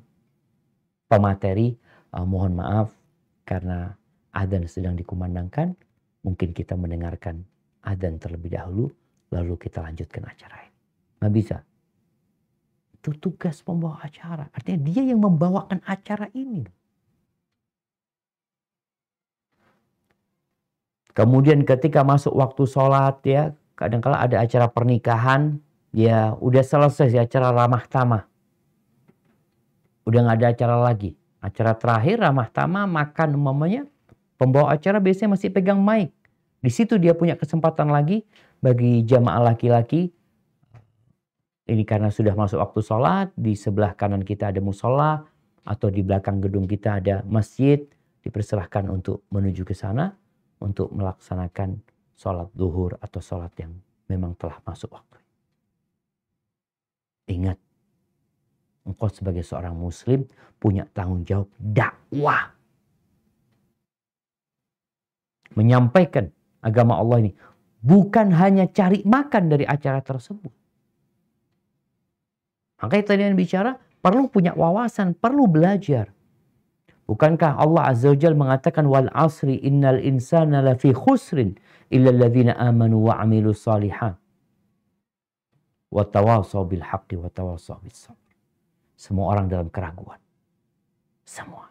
pemateri, mohon maaf karena adzan sedang dikumandangkan, mungkin kita mendengarkan adzan terlebih dahulu, lalu kita lanjutkan acara ini. Nggak bisa. Itu tugas pembawa acara. Artinya dia yang membawakan acara ini. Kemudian ketika masuk waktu sholat ya, kadang-kala ada acara pernikahan, ya udah selesai acara ramah tamah. Udah nggak ada acara lagi. Acara terakhir ramah tamah, makan umpamanya, pembawa acara biasanya masih pegang mic. Di situ dia punya kesempatan lagi bagi jamaah laki-laki. Ini karena sudah masuk waktu sholat, di sebelah kanan kita ada musola, atau di belakang gedung kita ada masjid, dipersilahkan untuk menuju ke sana, untuk melaksanakan sholat zuhur atau sholat yang memang telah masuk waktu. Ingat, engkau sebagai seorang muslim punya tanggung jawab dakwah. Menyampaikan agama Allah ini. Bukan hanya cari makan dari acara tersebut. Makanya tadi yang bicara perlu punya wawasan, perlu belajar. Bukankah Allah Azza wa Jalla mengatakan wal asri innal insana lafi khusrin illa alladhina amanu wa amilu salihat wa tawasaw bil haqqi wa tawasaw bis sabr. Semua orang dalam keraguan. Semua.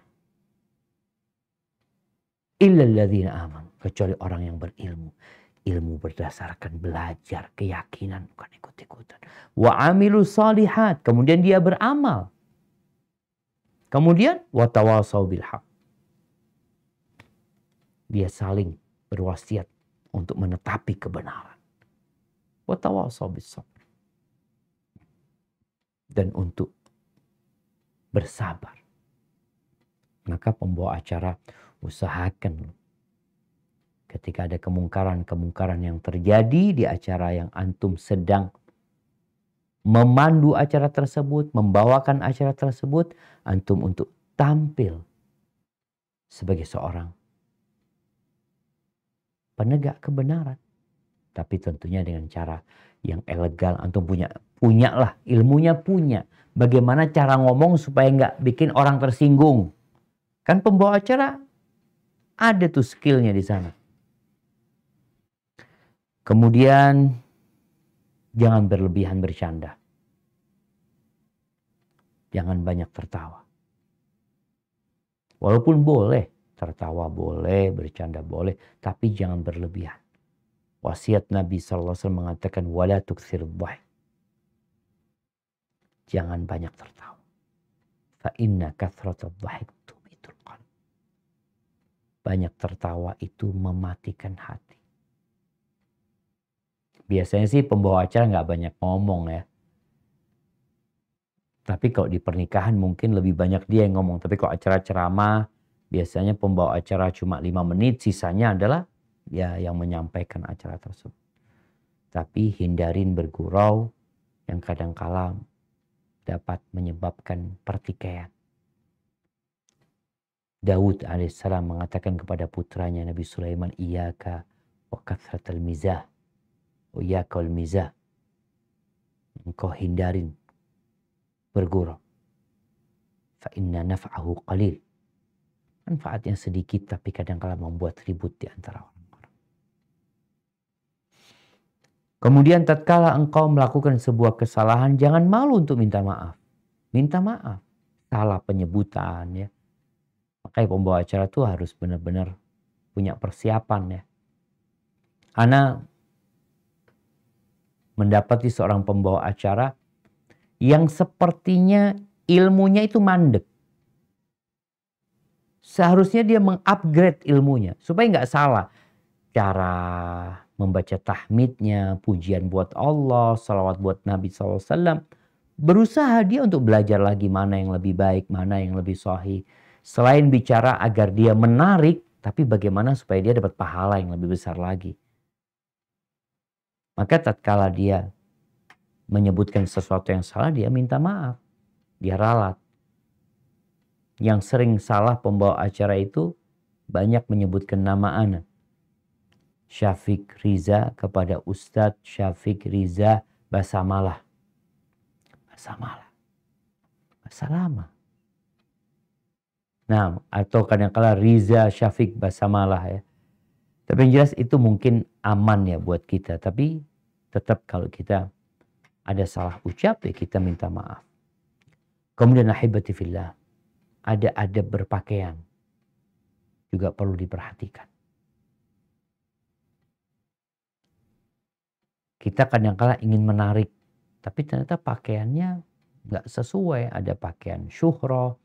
Illa alladhina amanu, kecuali orang yang berilmu. Ilmu berdasarkan belajar, keyakinan, bukan ikut-ikutan. Wa amilu salihat, kemudian dia beramal. Kemudian watawasaw bil haq. Dia saling berwasiat untuk menetapi kebenaran. Watawasaw bis sabr. Dan untuk bersabar. Maka pembawa acara usahakan ketika ada kemungkaran-kemungkaran yang terjadi di acara yang antum sedang memandu acara tersebut, membawakan acara tersebut, antum untuk tampil sebagai seorang penegak kebenaran. Tapi tentunya dengan cara yang elegan. Antum punya lah, ilmunya punya. Bagaimana cara ngomong supaya nggak bikin orang tersinggung. Kan pembawa acara ada tuh skillnya di sana. Kemudian jangan berlebihan bercanda. Jangan banyak tertawa. Walaupun boleh, tertawa boleh, bercanda boleh, tapi jangan berlebihan. Wasiat Nabi SAW mengatakan, wala tukthir dhahik. Jangan banyak tertawa. Fa inna kathratadh dhahik tumitul qalb. Banyak tertawa itu mematikan hati. Biasanya sih pembawa acara nggak banyak ngomong ya. Tapi kalau di pernikahan mungkin lebih banyak dia yang ngomong. Tapi kalau acara ceramah, biasanya pembawa acara cuma 5 menit, sisanya adalah ya yang menyampaikan acara tersebut. Tapi hindarin bergurau yang kadangkala dapat menyebabkan pertikaian. Daud alaihissalam mengatakan kepada putranya Nabi Sulaiman, Iyaka wa kathratal mizah. Wa iyaka wal mizah. Engkau hindarin bergurau. Fa inna naf'ahu qalil. Manfaatnya sedikit tapi kadang-kala membuat ribut di antara orang-orang. Kemudian tatkala engkau melakukan sebuah kesalahan, jangan malu untuk minta maaf. Minta maaf. Salah penyebutan ya. Makanya pembawa acara itu harus benar-benar punya persiapan ya. Ana mendapati seorang pembawa acara yang sepertinya ilmunya itu mandek. Seharusnya dia mengupgrade ilmunya supaya nggak salah. Cara membaca tahmidnya, pujian buat Allah, salawat buat Nabi SAW. Berusaha dia untuk belajar lagi mana yang lebih baik, mana yang lebih sahih. Selain bicara agar dia menarik, tapi bagaimana supaya dia dapat pahala yang lebih besar lagi. Maka tatkala dia menyebutkan sesuatu yang salah, dia minta maaf. Dia ralat. Yang sering salah pembawa acara itu banyak menyebutkan nama ana. Syafiq Riza kepada Ustadz Syafiq Riza Basamalah. Basamalah. Basalama. Nah, atau kadang-kala Riza Syafiq Basamalah ya. Tapi yang jelas itu mungkin aman ya buat kita. Tapi tetap kalau kita ada salah ucap ya kita minta maaf. Kemudian ahibati fillah. Ada adab berpakaian. Juga perlu diperhatikan. Kita kadang-kala ingin menarik. Tapi ternyata pakaiannya nggak sesuai. Ada pakaian syuhroh.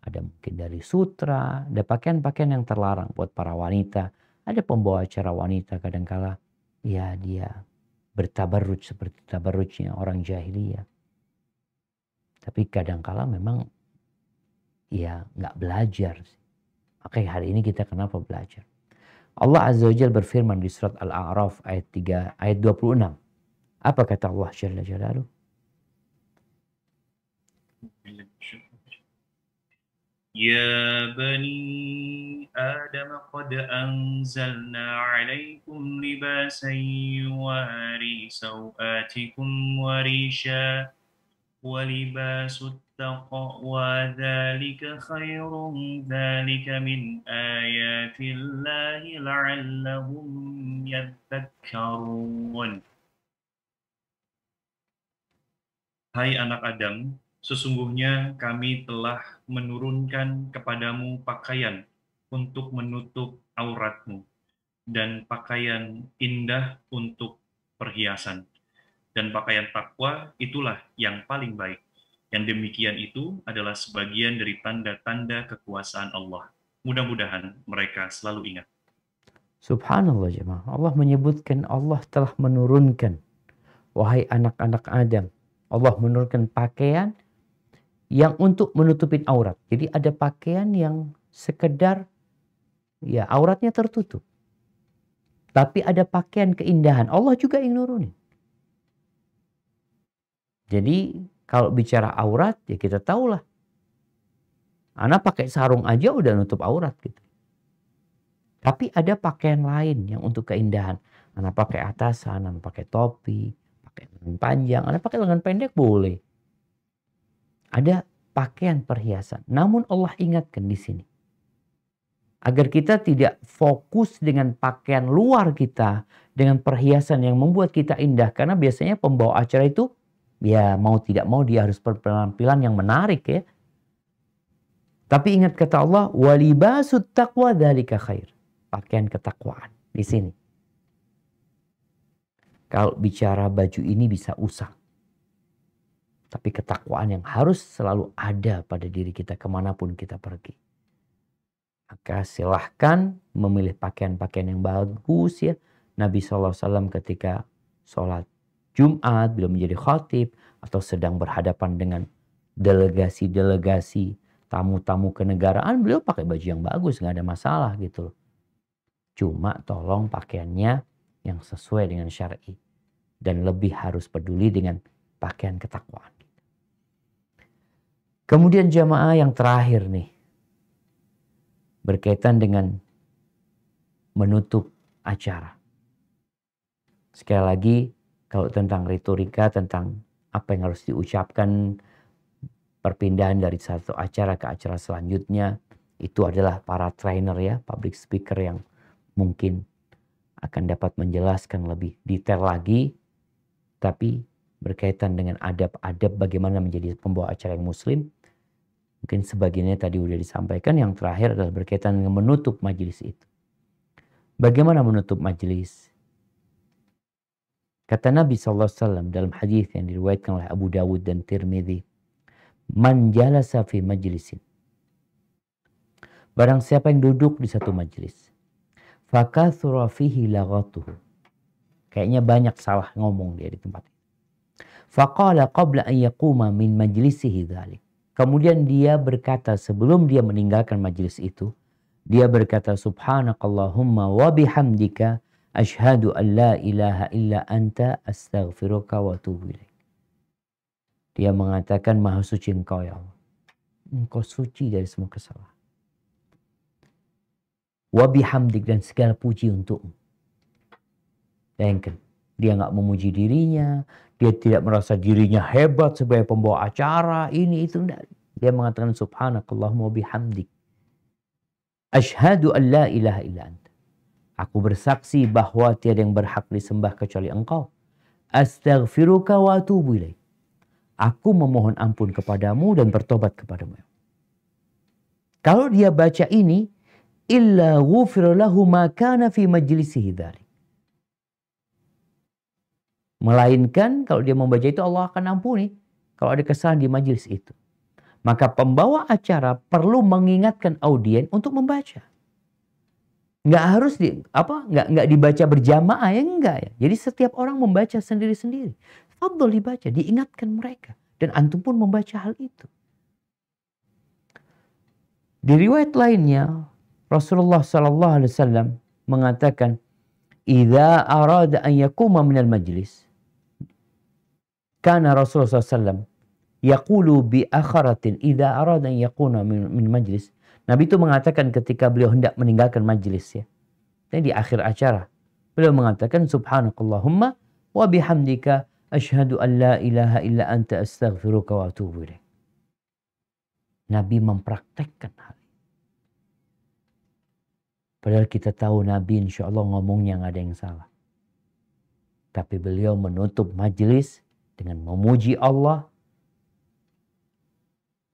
Ada mungkin dari sutra, ada pakaian-pakaian yang terlarang buat para wanita. Ada pembawa acara wanita kadangkala ya dia bertabarruj seperti tabarrujnya orang jahiliyah. Tapi kadangkala memang ya nggak belajar. Makanya hari ini kita kenapa belajar? Allah Azza wa Jalla berfirman di surat Al-A'raf ayat 26. Apa kata Allah Jalla Jalaluhu? يا بني آدم قد أنزلنا عليكم لباسا يواري سوآتكم وريشا ولباس التقوى ذلك خير ذلك من آيات الله لعلهم يذكرون. Hai anak Adam, sesungguhnya kami telah menurunkan kepadamu pakaian untuk menutup auratmu dan pakaian indah untuk perhiasan. Dan pakaian takwa itulah yang paling baik. Yang demikian itu adalah sebagian dari tanda-tanda kekuasaan Allah. Mudah-mudahan mereka selalu ingat. Subhanallah jemaah. Allah menyebutkan Allah telah menurunkan. Wahai anak-anak Adam. Allah menurunkan pakaian yang untuk menutupin aurat. Jadi ada pakaian yang sekedar ya auratnya tertutup. Tapi ada pakaian keindahan. Allah juga yang nurunin. Jadi kalau bicara aurat ya kita tahulah. Anak pakai sarung aja udah nutup aurat gitu. Tapi ada pakaian lain yang untuk keindahan. Anak pakai atasan, anak pakai topi, pakai lengan panjang, anak pakai lengan pendek boleh. Ada pakaian perhiasan. Namun Allah ingatkan di sini. Agar kita tidak fokus dengan pakaian luar kita. Dengan perhiasan yang membuat kita indah. Karena biasanya pembawa acara itu. Ya mau tidak mau dia harus berpenampilan yang menarik ya. Tapi ingat kata Allah. Walibasut taqwa dzalika khair. Pakaian ketakwaan. Di sini. Kalau bicara baju ini bisa usang. tapi ketakwaan yang harus selalu ada pada diri kita kemanapun kita pergi. Maka silahkan memilih pakaian-pakaian yang bagus ya. Nabi SAW ketika sholat Jumat, beliau menjadi khatib atau sedang berhadapan dengan delegasi-delegasi, tamu-tamu kenegaraan, beliau pakai baju yang bagus, nggak ada masalah gitu loh. Cuma tolong pakaiannya yang sesuai dengan syar'i. Dan lebih harus peduli dengan pakaian ketakwaan. Kemudian jamaah yang terakhir nih. Berkaitan dengan menutup acara. Sekali lagi, kalau tentang retorika, tentang apa yang harus diucapkan, perpindahan dari satu acara ke acara selanjutnya, itu adalah para trainer ya, public speaker yang mungkin akan dapat menjelaskan lebih detail lagi. Tapi berkaitan dengan adab-adab bagaimana menjadi pembawa acara yang muslim, mungkin sebagiannya tadi sudah disampaikan. Yang terakhir adalah berkaitan dengan menutup majelis itu. Bagaimana menutup majelis? Kata Nabi SAW dalam hadis yang diriwayatkan oleh Abu Dawud dan Tirmidzi, "Man jalasa fi majlisin." Barang siapa yang duduk di satu majelis, fakathura fihi laghatuhu. Kayaknya banyak salah ngomong dia di tempat itu. Faqala qabla an yaquma min majlisihi dzalik. Kemudian dia berkata sebelum dia meninggalkan majelis itu, dia berkata subhanakallahumma wa bihamdika asyhadu an la ilaha illa anta astaghfiruka wa atubu ilaik. Dia mengatakan maha suci engkau ya Allah. Engkau suci dari semua kesalahan. Wa bihamdik, dan segala puji untukmu. Bayangkan, dia nggak memuji dirinya, dia tidak merasa dirinya hebat sebagai pembawa acara, ini itu enggak. Dia mengatakan subhanakallahumma bihamdik. Asyhadu an la ilaha illa anta. Aku bersaksi bahwa tiada yang berhak disembah kecuali engkau. Astaghfiruka wa atubu ilaik. Aku memohon ampun kepadamu dan bertobat kepadamu. Kalau dia baca ini, illa ghufira lahu ma kana fi majlisihi dzalik. Melainkan kalau dia membaca itu Allah akan ampuni kalau ada kesalahan di majelis itu. Maka pembawa acara perlu mengingatkan audien untuk membaca. Nggak harus nggak dibaca berjamaah ya, enggak ya. Jadi setiap orang membaca sendiri-sendiri. Fadhol dibaca, diingatkan mereka, dan antum pun membaca hal itu. Di riwayat lainnya Rasulullah SAW mengatakan, "Idza arada an yakuma minal majlis." Karena Rasulullah SAW yaqulu bi akharatin idza arada an yakuna min majlis. Nabi itu mengatakan ketika beliau hendak meninggalkan majlis ya. Dan di akhir acara beliau mengatakan subhanakallahumma wa bihamdika asyhadu an la ilaha illa anta astaghfiruka wa atubu ilaik. Nabi mempraktekkan hal ini. Padahal kita tahu Nabi insya Allah ngomongnya nggak ada yang salah. Tapi beliau menutup majlis dengan memuji Allah,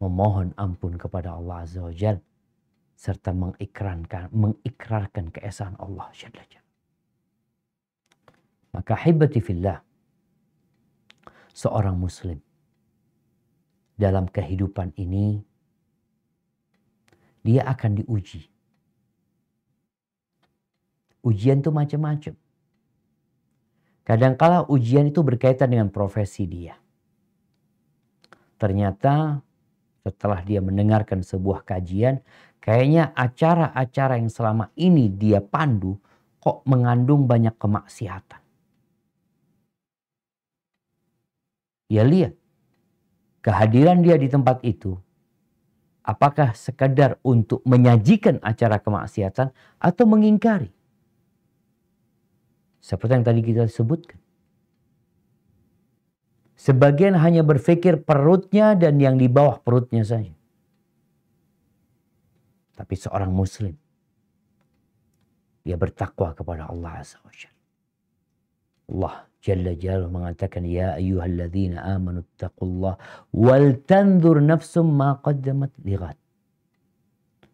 memohon ampun kepada Allah Azza wa Jalla, serta mengikrarkan keesaan Allah Jalla Jalla. Maka hibati fillah, seorang muslim dalam kehidupan ini dia akan diuji. Ujian itu macam-macam. Kadangkala ujian itu berkaitan dengan profesi dia. Ternyata setelah dia mendengarkan sebuah kajian, kayaknya acara-acara yang selama ini dia pandu kok mengandung banyak kemaksiatan. Ya lihat, kehadiran dia di tempat itu, apakah sekadar untuk menyajikan acara kemaksiatan atau mengingkari? Seperti yang tadi kita sebutkan. Sebagian hanya berpikir perutnya dan yang di bawah perutnya saja. Tapi seorang muslim, dia bertakwa kepada Allah Azza wa Jalla. Allah Jalla Jalla mengatakan, ya ayyuhalladzina amanu taqullah wal tanzur nafsum ma qaddamat lighad.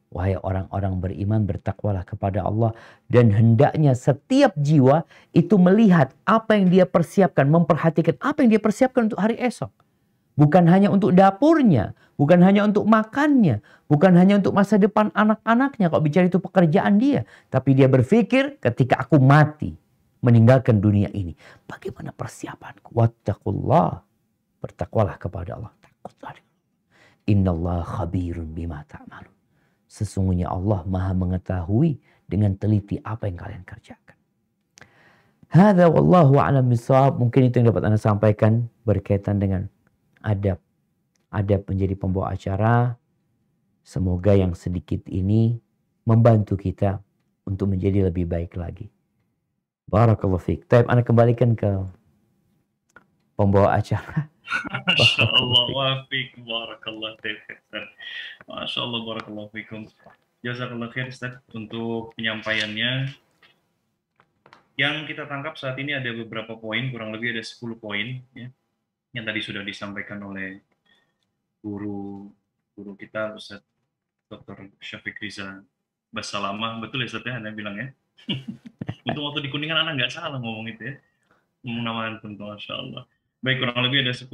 Wahai orang-orang beriman, bertakwalah kepada Allah, dan hendaknya setiap jiwa itu melihat apa yang dia persiapkan, memperhatikan apa yang dia persiapkan untuk hari esok. Bukan hanya untuk dapurnya, bukan hanya untuk makannya, bukan hanya untuk masa depan anak-anaknya. Kalau bicara itu pekerjaan dia. Tapi dia berpikir ketika aku mati, meninggalkan dunia ini. Bagaimana persiapanku? Wattaqullah. Bertakwalah kepada Allah. Takutlah. Innallah khabirun bima ta'malun. Sesungguhnya Allah maha mengetahui dengan teliti apa yang kalian kerjakan. Hadza wallahu a'lam bishawab. Mungkin itu yang dapat Anda sampaikan berkaitan dengan adab menjadi pembawa acara. Semoga yang sedikit ini membantu kita untuk menjadi lebih baik lagi. Barakallahu fiik. Taib, Anda kembalikan ke pembawa acara. Masya Allah, wafik, barakallah, Masya Allah, barakallahu fikum. Jazakallah khair, Ustaz, untuk penyampaiannya. Yang kita tangkap saat ini ada beberapa poin, kurang lebih ada 10 poin, ya, yang tadi sudah disampaikan oleh guru kita, Ustaz Dr. Syafiq Riza Basalamah. Betul ya, Ustaz, ya, Anda bilang ya? Untuk waktu di Kuningan, Anda nggak salah ngomong itu ya. Ngomong nama antum, Masya Allah. Baik, kurang lebih ada 10.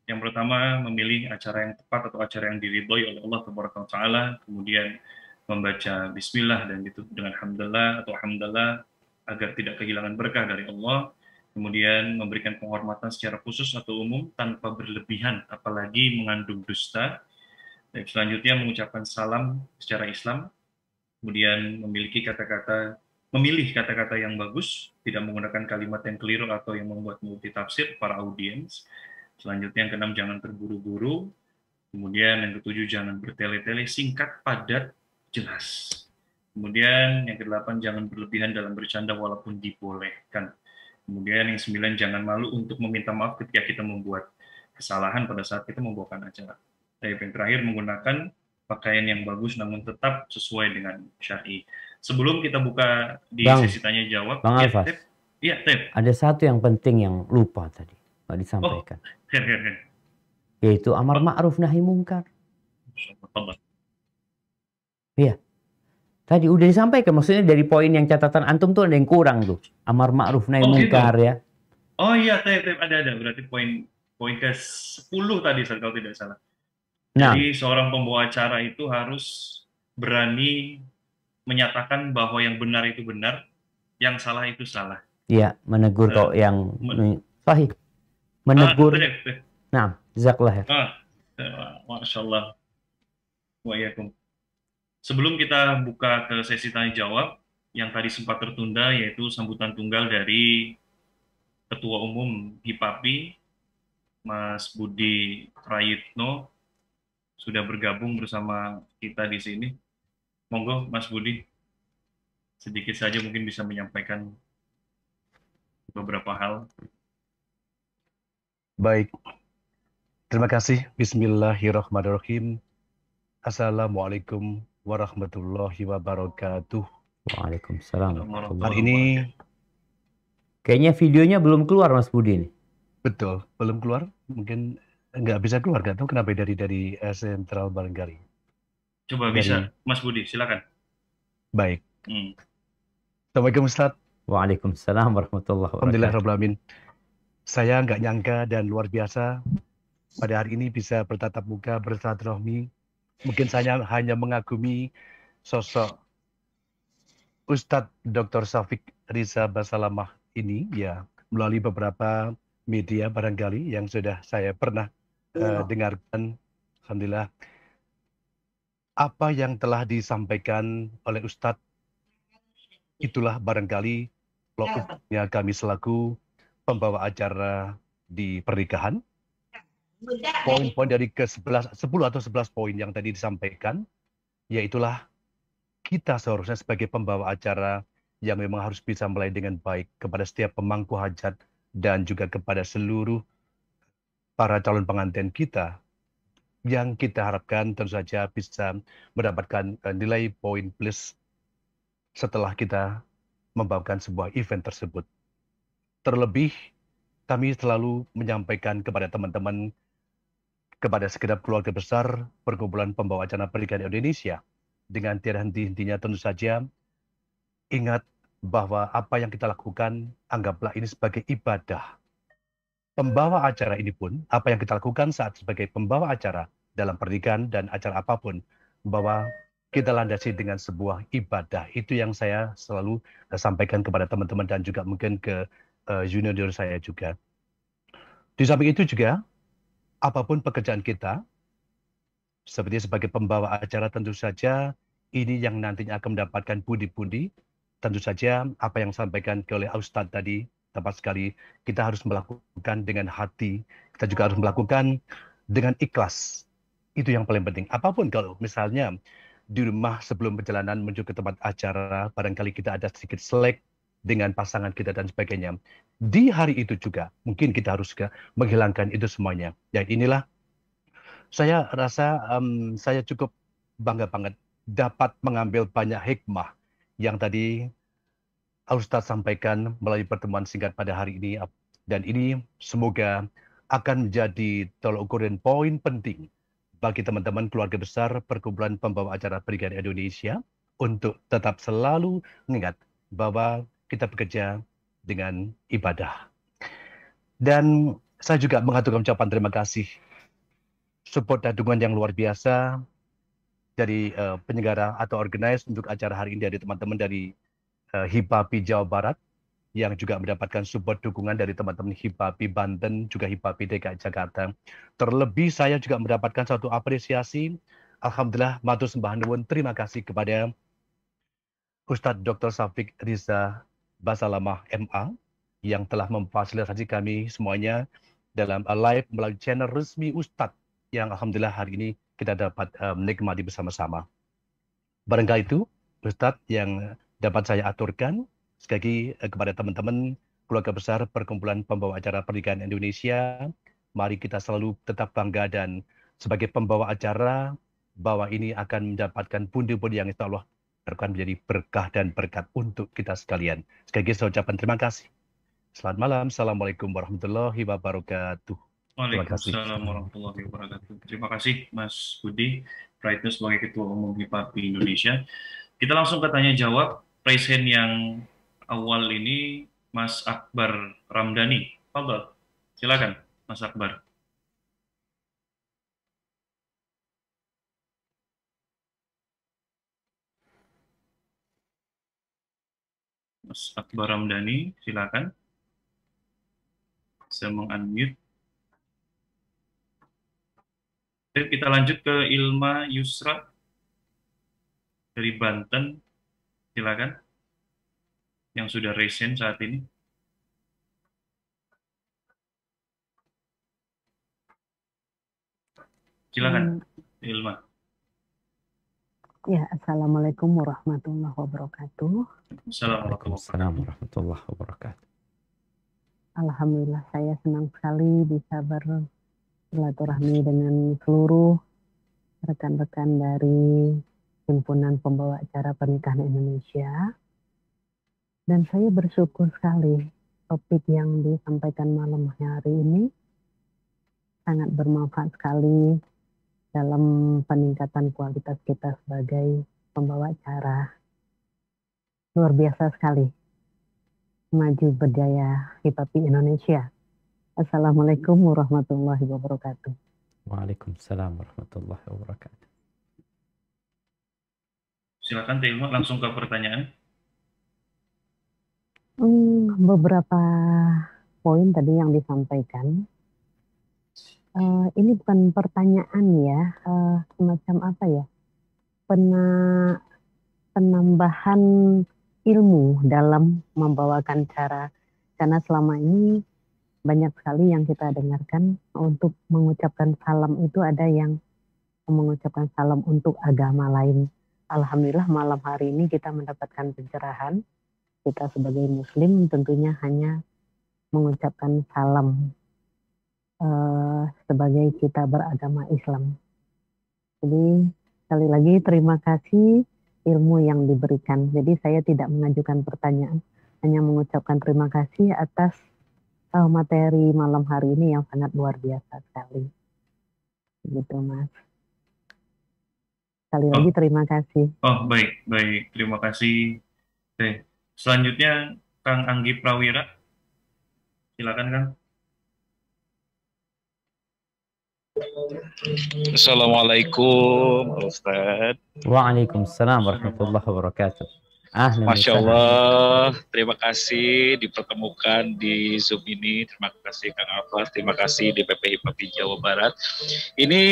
Yang pertama, memilih acara yang tepat atau acara yang diridhoi oleh Allah Taala, kemudian membaca bismillah dan ditutup dengan hamdalillah atau hamdalah agar tidak kehilangan berkah dari Allah. Kemudian memberikan penghormatan secara khusus atau umum tanpa berlebihan, apalagi mengandung dusta. Dan selanjutnya mengucapkan salam secara Islam. Kemudian memilih kata-kata yang bagus, tidak menggunakan kalimat yang keliru atau yang membuat multitafsir para audiens. Selanjutnya yang keenam, jangan terburu-buru. Kemudian yang ketujuh, jangan bertele-tele, singkat, padat, jelas. Kemudian yang kedelapan, jangan berlebihan dalam bercanda walaupun dibolehkan. Kemudian yang 9, jangan malu untuk meminta maaf ketika kita membuat kesalahan pada saat kita membawakan acara. Dan yang terakhir, menggunakan pakaian yang bagus namun tetap sesuai dengan syar'i. Sebelum kita buka di sesi tanya jawab, Bang Alfas, ada satu yang penting yang lupa tadi, nggak disampaikan. Yaitu amar ma'ruf nahi mungkar. Iya. Tadi udah disampaikan, maksudnya dari poin yang catatan antum tuh ada yang kurang tuh. Amar ma'ruf nahi mungkar gitu. Ya. Oh iya, ada. Berarti poin ke-10 tadi kalau tidak salah. Nah. Jadi seorang pembawa acara itu harus berani menyatakan bahwa yang benar itu benar, yang salah itu salah. Iya, menegur kok yang sahih. Menegur. Nah, jazakallah. Masya Allah. Wa'alaikum. Sebelum kita buka ke sesi tanya jawab, yang tadi sempat tertunda, yaitu sambutan tunggal dari Ketua Umum HIPAPI, Mas Budi Prayitno, sudah bergabung bersama kita di sini. Monggo, Mas Budi, sedikit saja mungkin bisa menyampaikan beberapa hal. Baik, terima kasih. Bismillahirrahmanirrahim. Assalamualaikum warahmatullahi wabarakatuh. Waalaikumsalam. Hari ini kayaknya videonya belum keluar, Mas Budi. Betul, belum keluar. Mungkin nggak bisa keluar, nggak tahu kenapa dari sentral barangkali. Coba bisa, Mas Budi, silakan. Baik. Assalamualaikum Ustaz. Waalaikumsalam warahmatullahi wabarakatuh. Alhamdulillah Rabbil Alamin. Saya nggak nyangka dan luar biasa pada hari ini bisa bertatap muka bersilaturahmi. Mungkin saya hanya mengagumi sosok Ustadz Dr. Syafiq Riza Basalamah ini ya melalui beberapa media barangkali yang sudah saya pernah dengarkan. Alhamdulillah. Apa yang telah disampaikan oleh Ustadz itulah barangkali lokusnya kami selaku pembawa acara di pernikahan. Poin-poin dari ke-10 atau 11 poin yang tadi disampaikan, yaitulah kita seharusnya sebagai pembawa acara yang memang harus bisa melayani dengan baik kepada setiap pemangku hajat dan juga kepada seluruh para calon pengantin kita, yang kita harapkan tentu saja bisa mendapatkan nilai poin plus setelah kita membawakan sebuah event tersebut. Terlebih, kami selalu menyampaikan kepada teman-teman, kepada segenap keluarga besar perkumpulan pembawa acara pernikahan Indonesia, dengan tiada henti-hentinya tentu saja, ingat bahwa apa yang kita lakukan, anggaplah ini sebagai ibadah. pembawa acara ini pun, apa yang kita lakukan saat sebagai pembawa acara dalam pernikahan dan acara apapun, bahwa kita landasi dengan sebuah ibadah. Itu yang saya selalu sampaikan kepada teman-teman dan juga mungkin ke junior saya juga. Di samping itu juga, apapun pekerjaan kita, seperti sebagai pembawa acara tentu saja ini yang nantinya akan mendapatkan pundi-pundi. Tentu saja apa yang disampaikan oleh Ustadz tadi, tepat sekali, kita harus melakukan dengan hati, kita juga harus melakukan dengan ikhlas. Itu yang paling penting. Apapun kalau misalnya di rumah sebelum perjalanan menuju ke tempat acara, barangkali kita ada sedikit selek dengan pasangan kita dan sebagainya. Di hari itu juga, mungkin kita harus menghilangkan itu semuanya. Dan inilah saya rasa saya cukup bangga banget dapat mengambil banyak hikmah yang tadi Ustadz sampaikan melalui pertemuan singkat pada hari ini. Dan ini semoga akan menjadi tolok ukur dan poin penting bagi teman-teman keluarga besar Perkumpulan Pembawa Acara Pernikahan Indonesia untuk tetap selalu mengingat bahwa kita bekerja dengan ibadah. Dan saya juga mengaturkan ucapan terima kasih support dan dukungan yang luar biasa dari penyelenggara atau organize untuk acara hari ini dari teman-teman dari HIPAPI Jawa Barat yang juga mendapatkan support dukungan dari teman-teman HIPAPI Banten, juga HIPAPI DKI Jakarta. Terlebih saya juga mendapatkan satu apresiasi, Alhamdulillah, matur sembah nuwun, terima kasih kepada Ustadz Dr. Syafiq Riza Basalamah MA yang telah memfasilitasi kami semuanya dalam live melalui channel resmi Ustadz yang Alhamdulillah hari ini kita dapat menikmati bersama-sama. Barangkali itu Ustadz yang dapat saya aturkan sekali lagi kepada teman-teman keluarga besar Perkumpulan Pembawa Acara Pernikahan Indonesia. Mari kita selalu tetap bangga dan sebagai pembawa acara bahwa ini akan mendapatkan pundi-pundi yang insya Allah akan menjadi berkah dan berkat untuk kita sekalian. Sekali lagi saya ucapkan terima kasih. Selamat malam. Assalamualaikum warahmatullahi wabarakatuh. Waalaikumsalam warahmatullahi wabarakatuh. Terima kasih Mas Budi, Praitno sebagai Ketua Umum HIPAPI Indonesia. Kita langsung ke tanya jawab. Raise hand yang awal ini Mas Akbar Ramdhani. Fadhal. Silakan Mas Akbar. Mas Akbar Ramdhani, silakan. Saya meng-unmute. Oke, kita lanjut ke Ilma Yusra dari Banten. Silakan. Yang sudah raise hand saat ini. Silakan, Ilma. Ya, Assalamualaikum warahmatullahi wabarakatuh. Assalamualaikum warahmatullahi wabarakatuh. Alhamdulillah, saya senang sekali bisa bersilaturahmi dengan seluruh rekan-rekan dari Himpunan Pembawa Acara Pernikahan Indonesia. Dan saya bersyukur sekali topik yang disampaikan malam hari ini sangat bermanfaat sekali dalam peningkatan kualitas kita sebagai pembawa acara. Luar biasa sekali. Maju berjaya HIPAPI Indonesia. Assalamualaikum warahmatullahi wabarakatuh. Waalaikumsalam warahmatullahi wabarakatuh. Silakan Ilma, langsung ke pertanyaan. Beberapa poin tadi yang disampaikan. Ini bukan pertanyaan ya, semacam apa ya, penambahan ilmu dalam membawakan cara. Karena selama ini banyak sekali yang kita dengarkan untuk mengucapkan salam itu ada yang mengucapkan salam untuk agama lain. Alhamdulillah malam hari ini kita mendapatkan pencerahan. Kita sebagai muslim tentunya hanya mengucapkan salam sebagai kita beragama Islam. Jadi sekali lagi terima kasih ilmu yang diberikan. Jadi saya tidak mengajukan pertanyaan, hanya mengucapkan terima kasih atas materi malam hari ini yang sangat luar biasa sekali. Begitu Mas. Sekali lagi terima kasih. Oh baik, terima kasih. Oke. Selanjutnya Kang Anggi Prawira. Silakan Kang. Assalamualaikum Ustaz. Waalaikumsalam warahmatullahi wabarakatuh. Ahlan wa Masya sahlan. Allah, terima kasih dipertemukan di Zoom ini. Terima kasih Kang Alfas, terima kasih di PPI PAPI Jawa Barat. Ini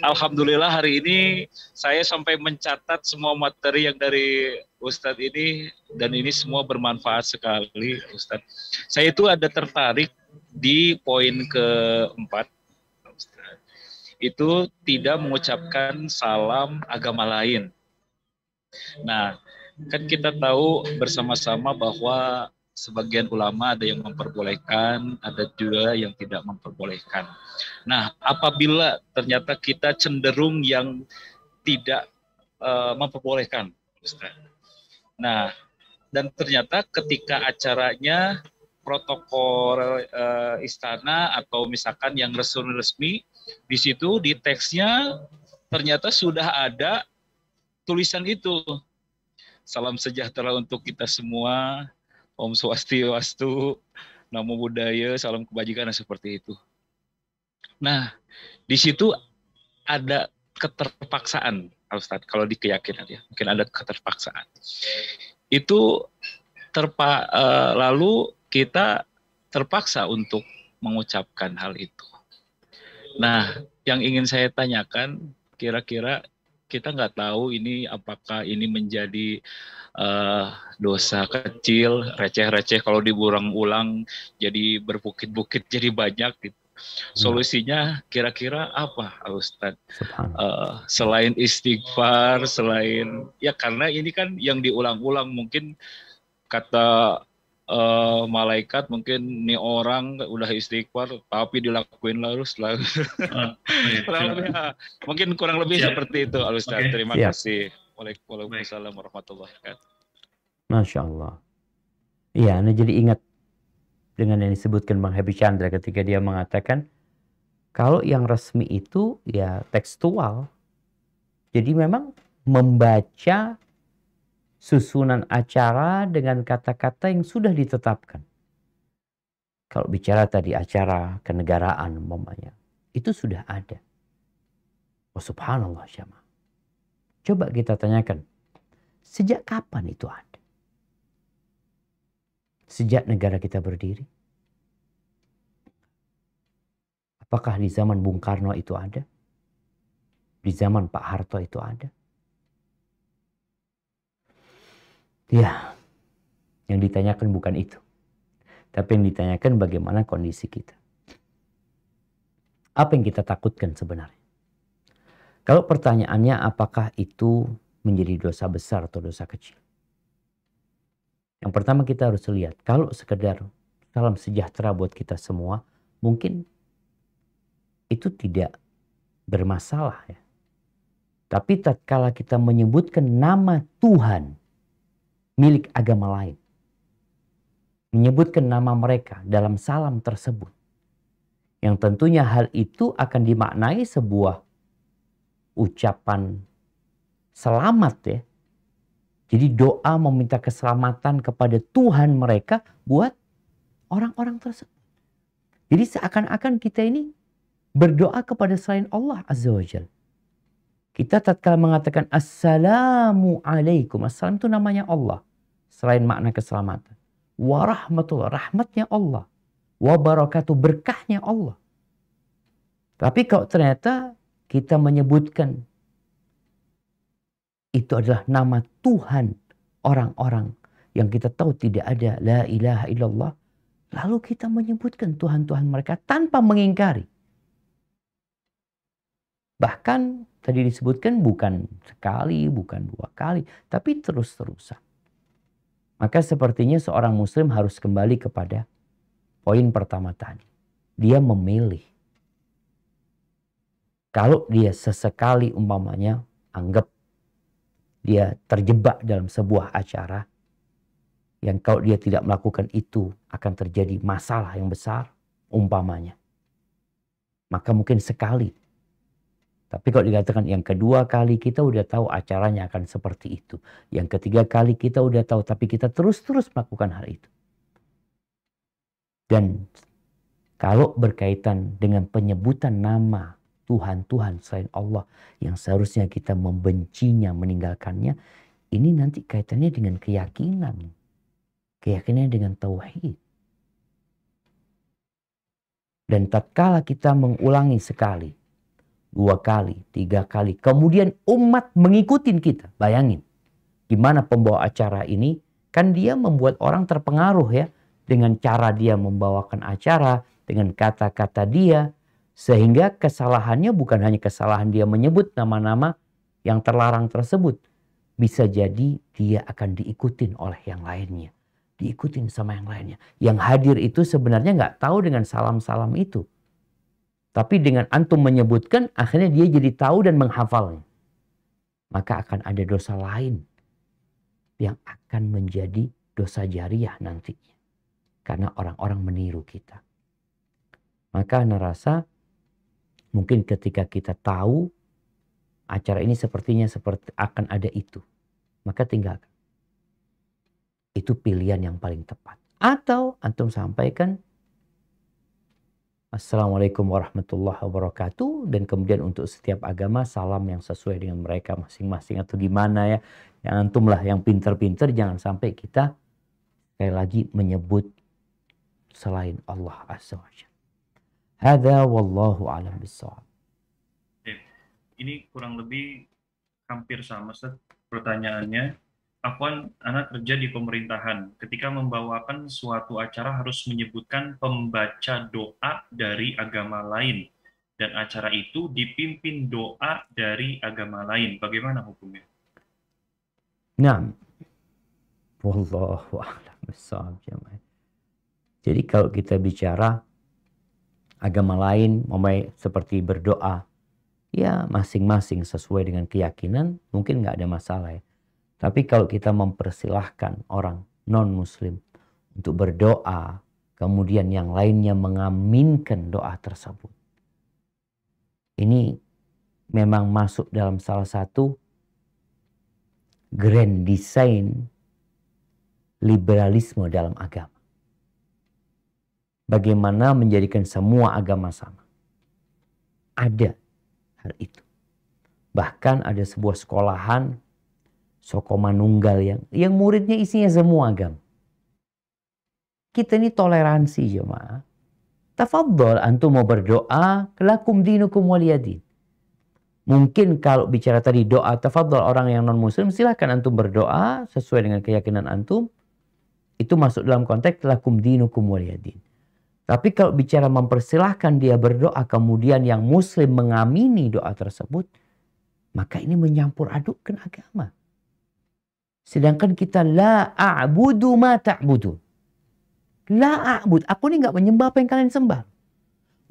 Alhamdulillah hari ini saya sampai mencatat semua materi yang dari Ustadz ini, dan ini semua bermanfaat sekali Ustadz. Saya itu ada tertarik di poin keempat, itu tidak mengucapkan salam agama lain. Nah, kan kita tahu bersama-sama bahwa sebagian ulama ada yang memperbolehkan, ada juga yang tidak memperbolehkan. Nah, apabila ternyata kita cenderung yang tidak memperbolehkan, Ustaz. Nah, dan ternyata ketika acaranya protokol istana atau misalkan yang resmi, di situ di teksnya ternyata sudah ada tulisan itu. Salam sejahtera untuk kita semua, Om Swastiastu, Namo Buddhaya, salam kebajikan, seperti itu. Nah, di situ ada keterpaksaan, Ustaz, kalau di keyakinan ya, mungkin ada keterpaksaan. Itu lalu kita terpaksa untuk mengucapkan hal itu. Nah, yang ingin saya tanyakan, kira-kira kita nggak tahu ini apakah ini menjadi dosa kecil, receh-receh, kalau diulang-ulang jadi berbukit-bukit, jadi banyak gitu. Solusinya kira-kira apa, Ustaz? Selain istighfar, selain ya, karena ini kan yang diulang-ulang, mungkin kata malaikat, mungkin nih orang udah istighfar tapi dilakuin selalu. Mungkin kurang lebih seperti itu, Ustaz. Terima kasih. Waalaikumsalam warahmatullahi wabarakatuh. Masya Allah. Iya, Anda jadi ingat dengan yang disebutkan Bang Happy Chandra ketika dia mengatakan kalau yang resmi itu ya tekstual. Jadi memang membaca susunan acara dengan kata-kata yang sudah ditetapkan. Kalau bicara tadi acara kenegaraan umpamanya, itu sudah ada. Oh subhanallah syama. Coba kita tanyakan, sejak kapan itu ada? Sejak negara kita berdiri? Apakah di zaman Bung Karno itu ada? Di zaman Pak Harto itu ada? Ya, yang ditanyakan bukan itu. Tapi yang ditanyakan bagaimana kondisi kita. Apa yang kita takutkan sebenarnya? Kalau pertanyaannya apakah itu menjadi dosa besar atau dosa kecil? Yang pertama kita harus lihat, kalau sekedar salam sejahtera buat kita semua, mungkin itu tidak bermasalah ya. Tapi tatkala kita menyebutkan nama Tuhan milik agama lain, menyebutkan nama mereka dalam salam tersebut, yang tentunya hal itu akan dimaknai sebuah ucapan selamat ya. Jadi doa meminta keselamatan kepada Tuhan mereka buat orang-orang tersebut. Jadi seakan-akan kita ini berdoa kepada selain Allah Azza wa Jalla. Kita tatkala mengatakan Assalamu alaikum. Assalam itu namanya Allah. Selain makna keselamatan. Warahmatullah. Rahmatnya Allah. Wabarakatuh. Berkahnya Allah. Tapi kalau ternyata kita menyebutkan itu adalah nama Tuhan orang-orang yang kita tahu tidak ada la ilaha illallah. Lalu kita menyebutkan Tuhan-Tuhan mereka tanpa mengingkari. Bahkan tadi disebutkan bukan sekali, bukan dua kali, tapi terus-terusan. Maka sepertinya seorang muslim harus kembali kepada poin pertama tadi. Dia memilih. Kalau dia sesekali umpamanya anggap dia terjebak dalam sebuah acara yang kalau dia tidak melakukan itu akan terjadi masalah yang besar umpamanya. Maka mungkin sekali. Tapi kalau dikatakan yang kedua kali kita udah tahu acaranya akan seperti itu. Yang ketiga kali kita udah tahu tapi kita terus-terus melakukan hal itu. Dan kalau berkaitan dengan penyebutan nama Tuhan-Tuhan selain Allah yang seharusnya kita membencinya, meninggalkannya, ini nanti kaitannya dengan keyakinan. Keyakinan dengan tauhid. Dan tatkala kita mengulangi sekali, 2 kali, 3 kali, kemudian umat mengikuti kita. Bayangin, gimana pembawa acara ini, kan dia membuat orang terpengaruh ya, dengan cara dia membawakan acara, dengan kata-kata dia, sehingga kesalahannya bukan hanya kesalahan dia menyebut nama-nama yang terlarang tersebut. Bisa jadi dia akan diikutin oleh yang lainnya. Diikutin sama yang lainnya. Yang hadir itu sebenarnya nggak tahu dengan salam-salam itu. Tapi dengan antum menyebutkan, akhirnya dia jadi tahu dan menghafalnya. Maka akan ada dosa lain yang akan menjadi dosa jariah nantinya. Karena orang-orang meniru kita. Maka Ana rasa mungkin ketika kita tahu acara ini sepertinya seperti akan ada itu. Maka tinggalkan. Itu pilihan yang paling tepat. Atau antum sampaikan Assalamualaikum warahmatullahi wabarakatuh. Dan kemudian untuk setiap agama salam yang sesuai dengan mereka masing-masing atau gimana ya. Yang antum lah yang pinter-pinter, jangan sampai kita sekali lagi menyebut selain Allah Azza wa Jalla. Hadza wallahu a'lam bissawab. Ini kurang lebih hampir sama Ustaz pertanyaannya. Afwan, anak kerja di pemerintahan. Ketika membawakan suatu acara harus menyebutkan pembaca doa dari agama lain. Dan acara itu dipimpin doa dari agama lain. Bagaimana hukumnya? Nah, wallahu a'lam bissawab jemaah. Jadi kalau kita bicara agama lain, seperti berdoa, ya masing-masing sesuai dengan keyakinan, mungkin nggak ada masalah ya. Tapi kalau kita mempersilahkan orang non-muslim untuk berdoa, kemudian yang lainnya mengaminkan doa tersebut. Ini memang masuk dalam salah satu grand design liberalisme dalam agama. Bagaimana menjadikan semua agama sama. Ada hal itu. Bahkan ada sebuah sekolahan Soko Manunggal yang muridnya isinya semua agama. Kita ini toleransi jemaah. Tafadhol antum mau berdoa, lakum dinukum waliyadin. Mungkin kalau bicara tadi doa, tafadhol orang yang non muslim silakan antum berdoa sesuai dengan keyakinan antum. Itu masuk dalam konteks lakum dinukum waliyadin. Tapi kalau bicara mempersilahkan dia berdoa kemudian yang muslim mengamini doa tersebut, maka ini menyampur adukkan agama. Sedangkan kita la a'budu ma ta'budu. La a'bud. Aku ini nggak menyembah apa yang kalian sembah.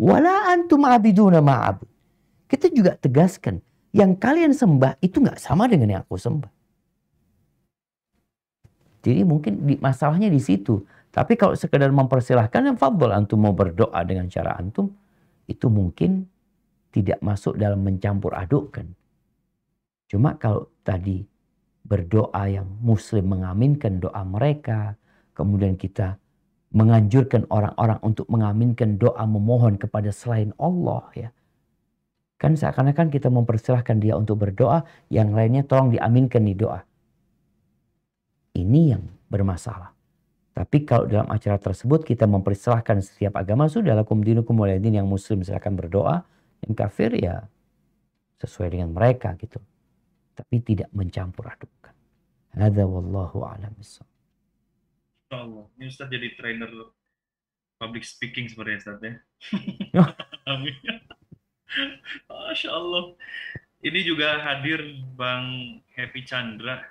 Wala antum abiduna ma'abud. Kita juga tegaskan. Yang kalian sembah itu nggak sama dengan yang aku sembah. Jadi mungkin masalahnya di situ. Tapi kalau sekedar mempersilahkan, yang fadhol antum mau berdoa dengan cara antum. Itu mungkin tidak masuk dalam mencampur adukkan. Cuma kalau tadi berdoa yang muslim mengaminkan doa mereka. Kemudian kita menganjurkan orang-orang untuk mengaminkan doa memohon kepada selain Allah ya. Kan seakan-akan kita mempersilahkan dia untuk berdoa, yang lainnya tolong diaminkan di doa. Ini yang bermasalah. Tapi kalau dalam acara tersebut kita mempersilahkan setiap agama, sudah lakum dinukum waliyadin, yang muslim silakan berdoa, yang kafir ya sesuai dengan mereka gitu. Tapi tidak mencampur adukkan. Hadza wallahu a'lam bissawab. Insyaallah. Ini Ustaz jadi trainer public speaking sebenarnya Ustaz ya. Amin. Masya Allah. Ini juga hadir Bang Happy Chandra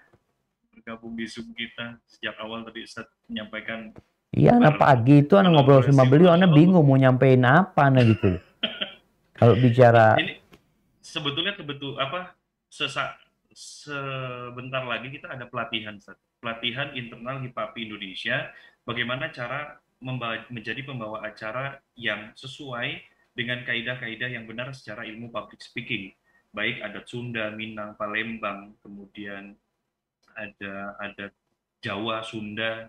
bergabung di Zoom kita sejak awal tadi Ustaz menyampaikan. Iya, anak pagi itu anak ngobrol sama beliau, anak bingung mau nyampein apa anak gitu. Kalau bicara ini sebetulnya sebentar lagi kita ada pelatihan, Ustaz. Pelatihan internal HIPAPI Indonesia, bagaimana cara menjadi pembawa acara yang sesuai dengan kaidah-kaidah yang benar secara ilmu public speaking. Baik adat Sunda, Minang, Palembang, kemudian ada Jawa, Sunda,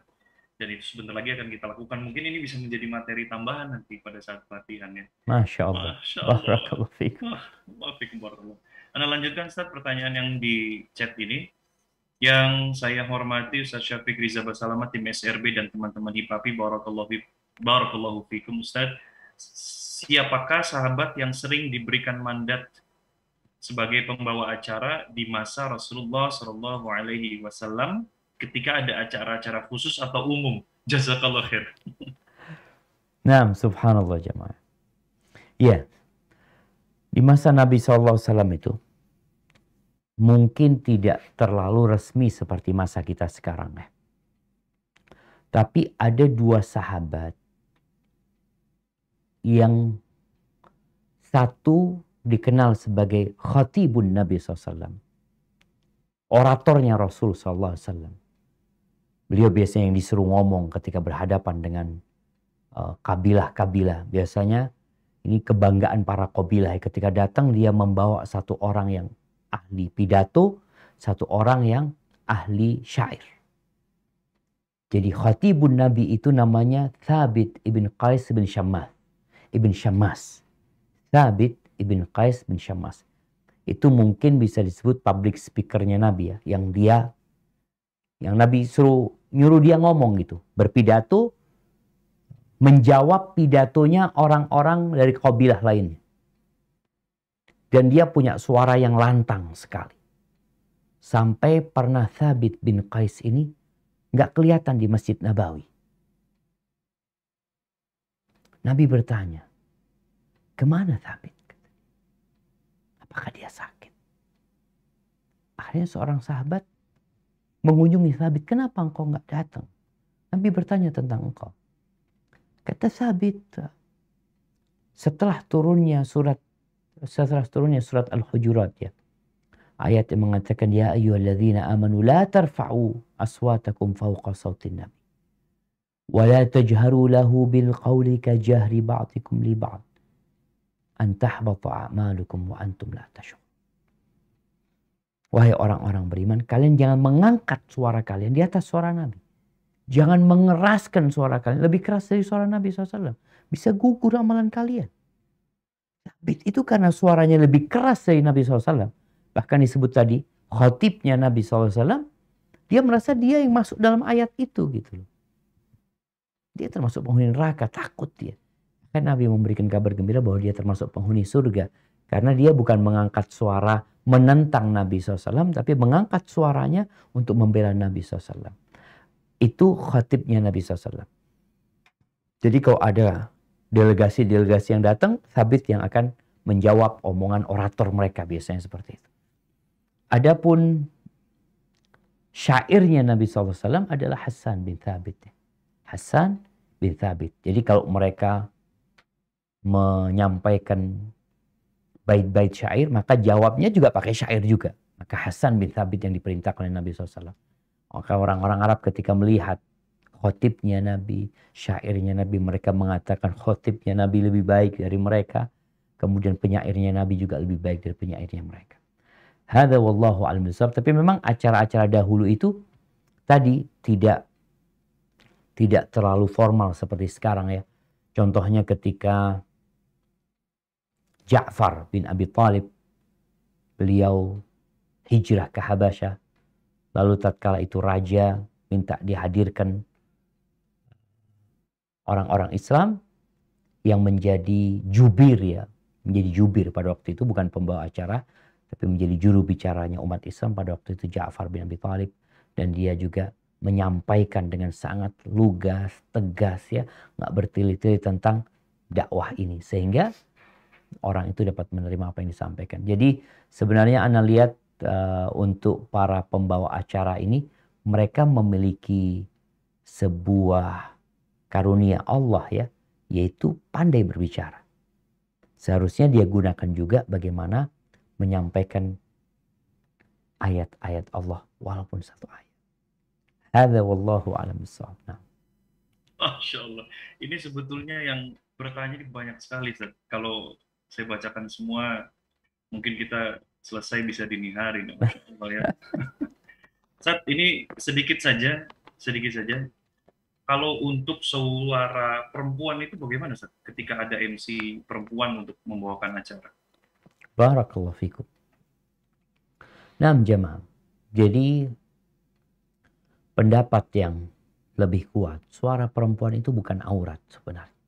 dan itu sebentar lagi akan kita lakukan. Mungkin ini bisa menjadi materi tambahan nanti pada saat pelatihan ya. Masya Allah. Masya Allah. Barakallahu fiik. Anda lanjutkan Ustaz pertanyaan yang di chat ini. Yang saya hormati Ustaz Syafiq Riza Basalamah, tim SRB dan teman-teman HIPAPI, barakallahu fikum Ustaz. Siapakah sahabat yang sering diberikan mandat sebagai pembawa acara di masa Rasulullah Shallallahu Alaihi Wasallam ketika ada acara-acara khusus atau umum? Jazakallah khair. Nah, subhanallah jemaah. Ya, di masa Nabi SAW itu mungkin tidak terlalu resmi seperti masa kita sekarang ya. Tapi ada dua sahabat yang satu dikenal sebagai khatibun Nabi SAW. Oratornya Rasul SAW. Beliau biasanya yang disuruh ngomong ketika berhadapan dengan kabilah-kabilah. Biasanya ini kebanggaan para kabilah. Ketika datang dia membawa satu orang yang ahli pidato, satu orang yang ahli syair. Jadi khatibun Nabi itu namanya Thabit ibn Qais bin Syammas. Thabit ibn Qais bin Syammas. Itu mungkin bisa disebut public speakernya Nabi ya. Yang Nabi nyuruh dia ngomong gitu. Berpidato, menjawab pidatonya orang-orang dari kabilah lainnya. Dan dia punya suara yang lantang sekali. Sampai pernah Thabit bin Qais ini nggak kelihatan di Masjid Nabawi. Nabi bertanya, kemana Thabit? Apakah dia sakit? Akhirnya seorang sahabat mengunjungi Thabit. Kenapa engkau nggak datang? Nabi bertanya tentang engkau. Kata Thabit, setelah turunnya surat Al-Hujurat ya. Ayat yang mengatakan ya ayyuhalladzina amanu la tarfa'u aswatakum fawqa sautin nabi wa la tajharu lahu bil qawli ka jahri ba'dikum li ba'd an tahbata a'malukum wa antum la tash'urun. Wahai orang-orang beriman, kalian jangan mengangkat suara kalian di atas suara Nabi. Jangan mengeraskan suara kalian lebih keras dari suara Nabi SAW. Bisa gugur amalan kalian. Thabit itu karena suaranya lebih keras dari Nabi SAW. Bahkan disebut tadi, khatibnya Nabi SAW. Dia merasa dia yang masuk dalam ayat itu gitu. Dia termasuk penghuni neraka, takut dia. Kan Nabi memberikan kabar gembira bahwa dia termasuk penghuni surga. Karena dia bukan mengangkat suara menentang Nabi SAW. Tapi mengangkat suaranya untuk membela Nabi SAW. Itu khatibnya Nabi SAW. Jadi kalau ada delegasi-delegasi yang datang, Thabit yang akan menjawab omongan orator mereka, biasanya seperti itu. Adapun syairnya Nabi SAW adalah Hassan bin Thabit. Hassan bin Thabit. Jadi kalau mereka menyampaikan bait-bait syair, maka jawabnya juga pakai syair juga. Maka Hassan bin Thabit yang diperintahkan oleh Nabi SAW. Maka orang-orang Arab ketika melihat khotibnya Nabi, syairnya Nabi, mereka mengatakan khotibnya Nabi lebih baik dari mereka. Kemudian penyairnya Nabi juga lebih baik dari penyairnya mereka. Hadza wallahu a'lam bishawab. Tapi memang acara-acara dahulu itu tadi tidak terlalu formal seperti sekarang ya. Contohnya ketika Ja'far bin Abi Thalib, beliau hijrah ke Habasyah. Lalu tatkala itu raja minta dihadirkan orang-orang Islam yang menjadi jubir ya. Menjadi jubir pada waktu itu, bukan pembawa acara, tapi menjadi juru bicaranya umat Islam pada waktu itu Ja'far bin Abi Thalib. Dan dia juga menyampaikan dengan sangat lugas, tegas ya. Nggak bertele-tele tentang dakwah ini. Sehingga orang itu dapat menerima apa yang disampaikan. Jadi sebenarnya Anda lihat untuk para pembawa acara ini, mereka memiliki sebuah karunia Allah ya, yaitu pandai berbicara. Seharusnya dia gunakan juga bagaimana menyampaikan ayat-ayat Allah walaupun satu ayat. Hadza wallahu a'lam bishawab. Masya Allah. Ini sebetulnya yang bertanya ini banyak sekali, Ustaz. Kalau saya bacakan semua, mungkin kita selesai bisa dini hari. Masya Allah ya. Ustaz, ini sedikit saja. Kalau untuk suara perempuan itu bagaimana, Ustaz? Ketika ada MC perempuan untuk membawakan acara. Barakallahu fikum. Nah, jemaah. Jadi pendapat yang lebih kuat, suara perempuan itu bukan aurat sebenarnya.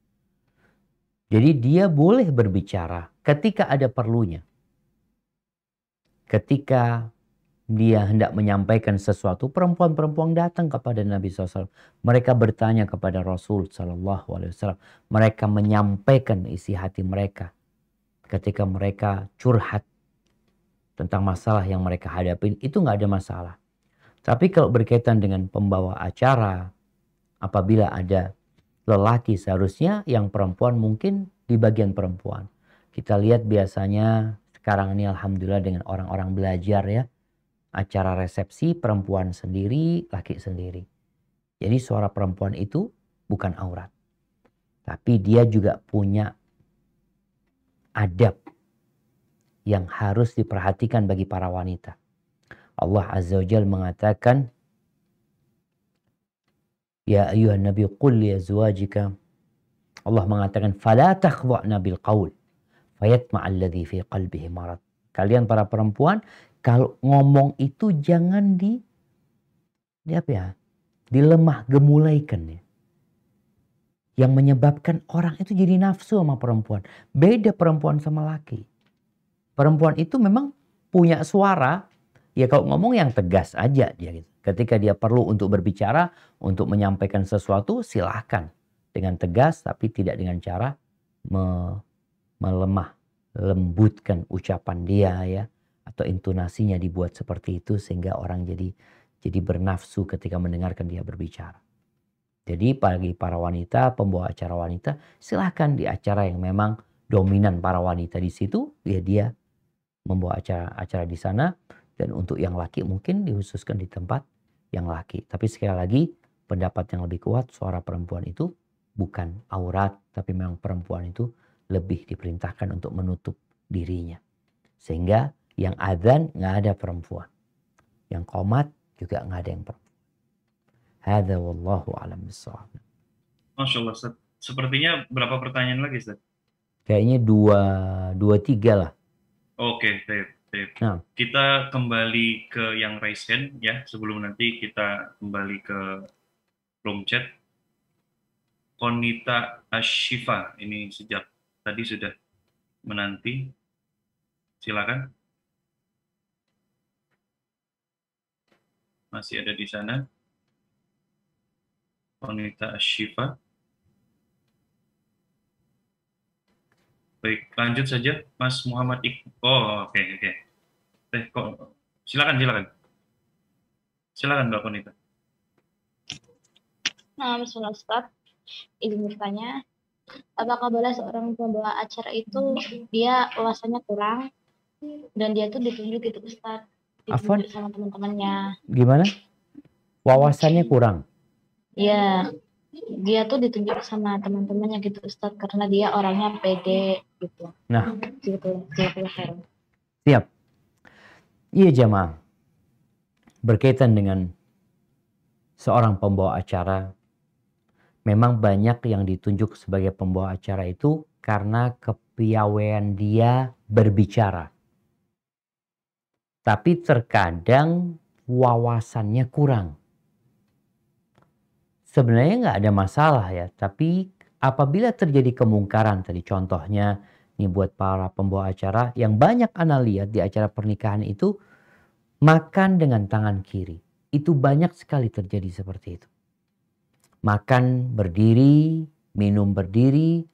Jadi dia boleh berbicara ketika ada perlunya. Ketika dia hendak menyampaikan sesuatu, perempuan-perempuan datang kepada Nabi SAW. Mereka bertanya kepada Rasul SAW. Mereka menyampaikan isi hati mereka. Ketika mereka curhat tentang masalah yang mereka hadapin, itu nggak ada masalah. Tapi kalau berkaitan dengan pembawa acara, apabila ada lelaki, seharusnya yang perempuan mungkin di bagian perempuan. Kita lihat biasanya sekarang ini alhamdulillah dengan orang-orang belajar ya, acara resepsi perempuan sendiri, laki sendiri. Jadi suara perempuan itu bukan aurat. Tapi dia juga punya adab yang harus diperhatikan bagi para wanita. Allah Azza wa Jalla mengatakan, Ya ayuhan Nabi qul li azwajika. Allah mengatakan, fala takhdha'na bil qaul fayatma'a alladhi fi qalbihi marad. Kalian para perempuan, kalau ngomong itu jangan dilemah gemulaikan ya. Yang menyebabkan orang itu jadi nafsu sama perempuan. Beda perempuan sama laki. Perempuan itu memang punya suara, ya kalau ngomong yang tegas aja dia gitu. Ketika dia perlu untuk berbicara, untuk menyampaikan sesuatu, silahkan. Dengan tegas, tapi tidak dengan cara melemah, lembutkan ucapan dia ya. Atau intonasinya dibuat seperti itu sehingga orang jadi bernafsu ketika mendengarkan dia berbicara. Jadi bagi para wanita, pembawa acara wanita, silahkan di acara yang memang dominan para wanita di situ, dia membawa acara di sana. Dan untuk yang laki mungkin dikhususkan di tempat yang laki. Tapi sekali lagi pendapat yang lebih kuat, suara perempuan itu bukan aurat. Tapi memang perempuan itu lebih diperintahkan untuk menutup dirinya. Sehingga yang adzan nggak ada perempuan. Yang qomat juga nggak ada yang perempuan. Hadza wallahu a'lam bishawab. Masya Allah, Ustaz. Sepertinya berapa pertanyaan lagi, Ustaz? Kayaknya dua tiga lah. Oke, baik. Nah. Kita kembali ke yang raise hand ya, sebelum nanti kita kembali ke room chat. Konita Ashifa, ini sejak tadi sudah menanti. Silakan. Masih ada di sana. Konita Ashifa. Baik, lanjut saja, Mas Muhammad Oh, oke. Silakan. Silakan, Mbak Konita. Nah, Bismillah Ustaz, izin bertanya, apakah boleh seorang pembawa acara itu dia wawasannya kurang dan dia tuh ditunjuk gitu Ustaz, ditunjuk sama teman-temannya. Gimana? Wawasannya kurang? Iya. Dia tuh ditunjuk sama teman-temannya gitu Ustaz karena dia orangnya pede gitu. Nah, gitu. Siap. Iya jamaah. Berkaitan dengan seorang pembawa acara, memang banyak yang ditunjuk sebagai pembawa acara itu karena kepiawaian dia berbicara. Tapi terkadang wawasannya kurang. Sebenarnya nggak ada masalah ya, tapi apabila terjadi kemungkaran tadi contohnya, ini buat para pembawa acara yang banyak ana lihat di acara pernikahan itu makan dengan tangan kiri. Itu banyak sekali terjadi seperti itu. Makan berdiri, minum berdiri.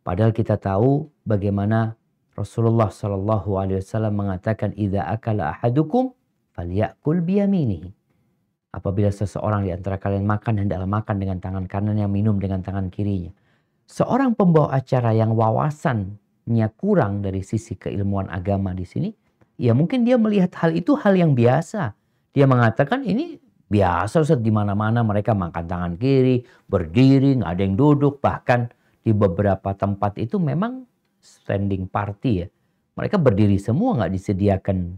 Padahal kita tahu bagaimana Rasulullah SAW mengatakan idza akala ahadukum falyakul biyaminihi. Apabila seseorang di antara kalian makan, hendaklah makan dengan tangan kanannya, minum dengan tangan kirinya. Seorang pembawa acara yang wawasannya kurang dari sisi keilmuan agama di sini, ya mungkin dia melihat hal itu hal yang biasa. Dia mengatakan ini biasa Ustaz, di mana-mana mereka makan tangan kiri, berdiri, nggak ada yang duduk. Bahkan di beberapa tempat itu memang standing party ya. Mereka berdiri semua, nggak disediakan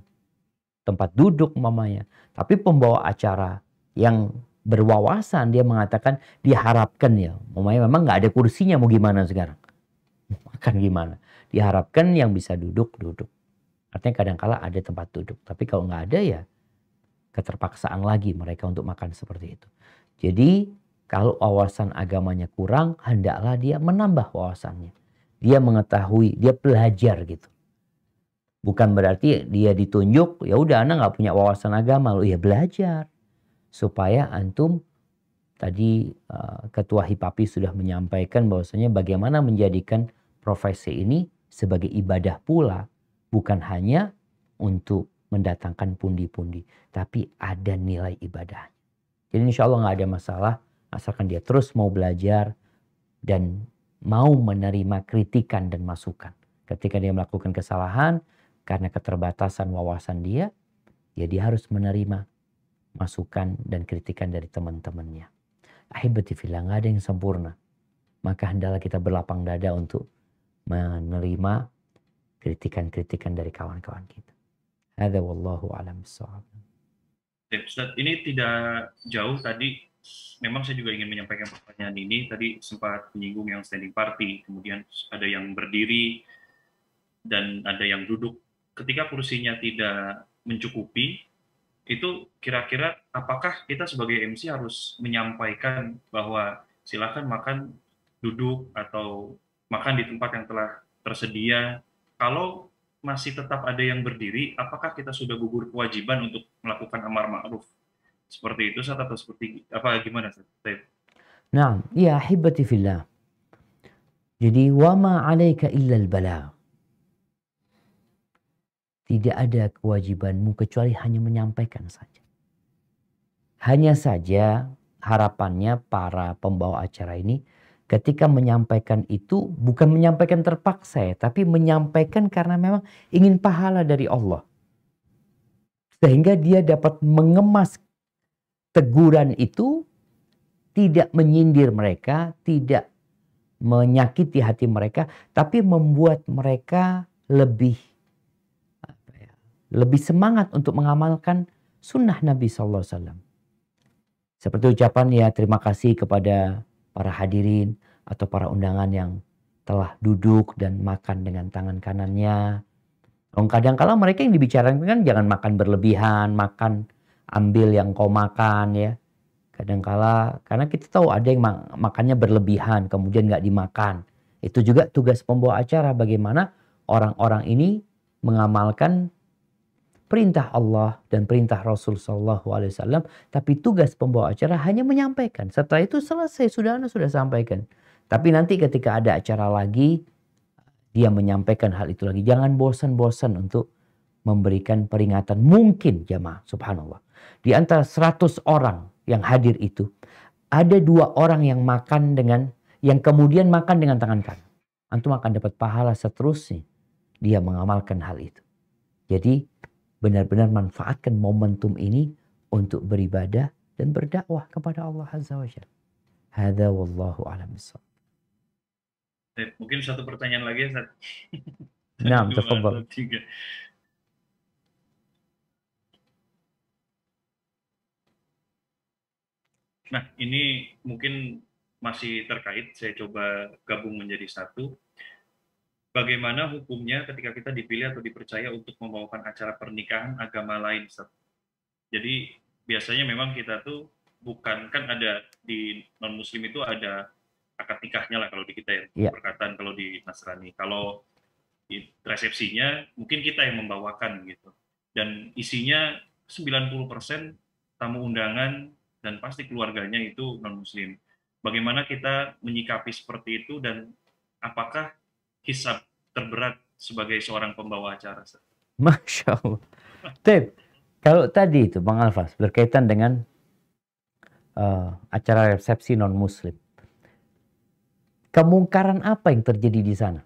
tempat duduk mamanya. Tapi pembawa acara yang berwawasan, dia mengatakan diharapkan ya, memang nggak ada kursinya, mau gimana sekarang? Makan gimana? Diharapkan yang bisa duduk. Artinya kadang-kala ada tempat duduk. Tapi kalau nggak ada ya keterpaksaan lagi mereka untuk makan seperti itu. Jadi kalau wawasan agamanya kurang, hendaklah dia menambah wawasannya. Dia mengetahui, dia belajar gitu. Bukan berarti dia ditunjuk, ya udah anak nggak punya wawasan agama, lo ya belajar. Supaya antum, tadi Ketua HIPAPI sudah menyampaikan bahwasanya bagaimana menjadikan profesi ini sebagai ibadah pula. Bukan hanya untuk mendatangkan pundi-pundi, tapi ada nilai ibadahnya. Jadi insya Allah nggak ada masalah, asalkan dia terus mau belajar dan mau menerima kritikan dan masukan. Ketika dia melakukan kesalahan, karena keterbatasan wawasan dia, ya dia harus menerima masukan dan kritikan dari teman-temannya. Ahibati fillah, nggak ada yang sempurna. Maka hendaklah kita berlapang dada untuk menerima kritikan-kritikan dari kawan-kawan kita. Hadza wallahu a'lam bissawab. Ustaz, ini tidak jauh tadi, memang saya juga ingin menyampaikan pertanyaan ini. Tadi sempat menyinggung yang standing party, kemudian ada yang berdiri, dan ada yang duduk. Ketika kursinya tidak mencukupi, itu kira-kira apakah kita sebagai MC harus menyampaikan bahwa silakan makan duduk atau makan di tempat yang telah tersedia? Kalau masih tetap ada yang berdiri, apakah kita sudah gugur kewajiban untuk melakukan amar ma'ruf? Seperti itu, atau seperti apa, gimana? Nah, ya ahibati fillah. Jadi wa ma 'alaika illa al-balagh. Tidak ada kewajibanmu kecuali hanya menyampaikan saja. Hanya saja harapannya para pembawa acara ini ketika menyampaikan itu bukan menyampaikan terpaksa ya, tapi menyampaikan karena memang ingin pahala dari Allah. Sehingga dia dapat mengemas teguran itu, tidak menyindir mereka, tidak menyakiti hati mereka, tapi membuat mereka lebih semangat untuk mengamalkan sunnah Nabi SAW. Seperti ucapan ya terima kasih kepada para hadirin atau para undangan yang telah duduk dan makan dengan tangan kanannya. Kadang-kala mereka yang dibicarakan kan jangan makan berlebihan, makan ambil yang kau makan ya. Kadang-kala karena kita tahu ada yang makannya berlebihan kemudian nggak dimakan. Itu juga tugas pembawa acara, bagaimana orang-orang ini mengamalkan perintah Allah dan perintah Rasul SAW, tapi tugas pembawa acara hanya menyampaikan. Setelah itu selesai, Anda sudah sampaikan. Tapi nanti ketika ada acara lagi, dia menyampaikan hal itu lagi. Jangan bosan-bosan untuk memberikan peringatan. Mungkin jamaah, subhanallah, di antara 100 orang yang hadir itu, ada 2 orang yang makan yang kemudian makan dengan tangan kanan. Antum akan dapat pahala seterusnya dia mengamalkan hal itu. Jadi benar-benar manfaatkan momentum ini untuk beribadah dan berdakwah kepada Allah Azza wa Jalla. Hadza wallahu a'lam bissawab. Mungkin satu pertanyaan lagi, Ustaz. Naam, tafadhal. Nah, ini mungkin masih terkait, saya coba gabung menjadi satu. Bagaimana hukumnya ketika kita dipilih atau dipercaya untuk membawakan acara pernikahan agama lain, Ustaz? Jadi biasanya memang kita tuh bukan, kan ada di non-muslim itu ada akad nikahnya lah kalau di kita ya, perkataan kalau di Nasrani. Kalau di resepsinya mungkin kita yang membawakan gitu. Dan isinya 90% tamu undangan dan pasti keluarganya itu non-muslim. Bagaimana kita menyikapi seperti itu dan apakah hisab terberat sebagai seorang pembawa acara? Masya Allah. Kalau tadi itu Bang Alfas berkaitan dengan acara resepsi non-muslim, kemungkaran apa yang terjadi di sana?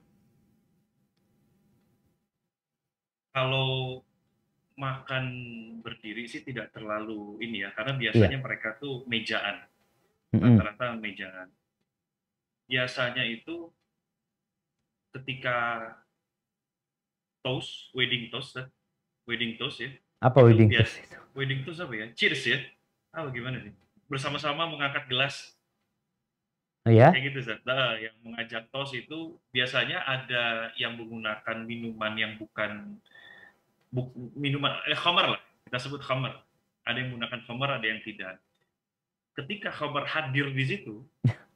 Kalau makan berdiri sih tidak terlalu ini ya, karena biasanya mereka tuh mejaan, rata-rata mejaan. Biasanya itu ketika toast, wedding toast ya. Apa wedding toast itu? Wedding toast apa ya? Cheers ya? Gimana sih? bersama-sama mengangkat gelas. Ya. Kayak gitu, Ustaz. Nah, yang mengajak tos itu biasanya ada yang menggunakan minuman yang bukan minuman khamar lah. Kita sebut khamar. Ada yang menggunakan khamar, ada yang tidak. Ketika khamar hadir di situ,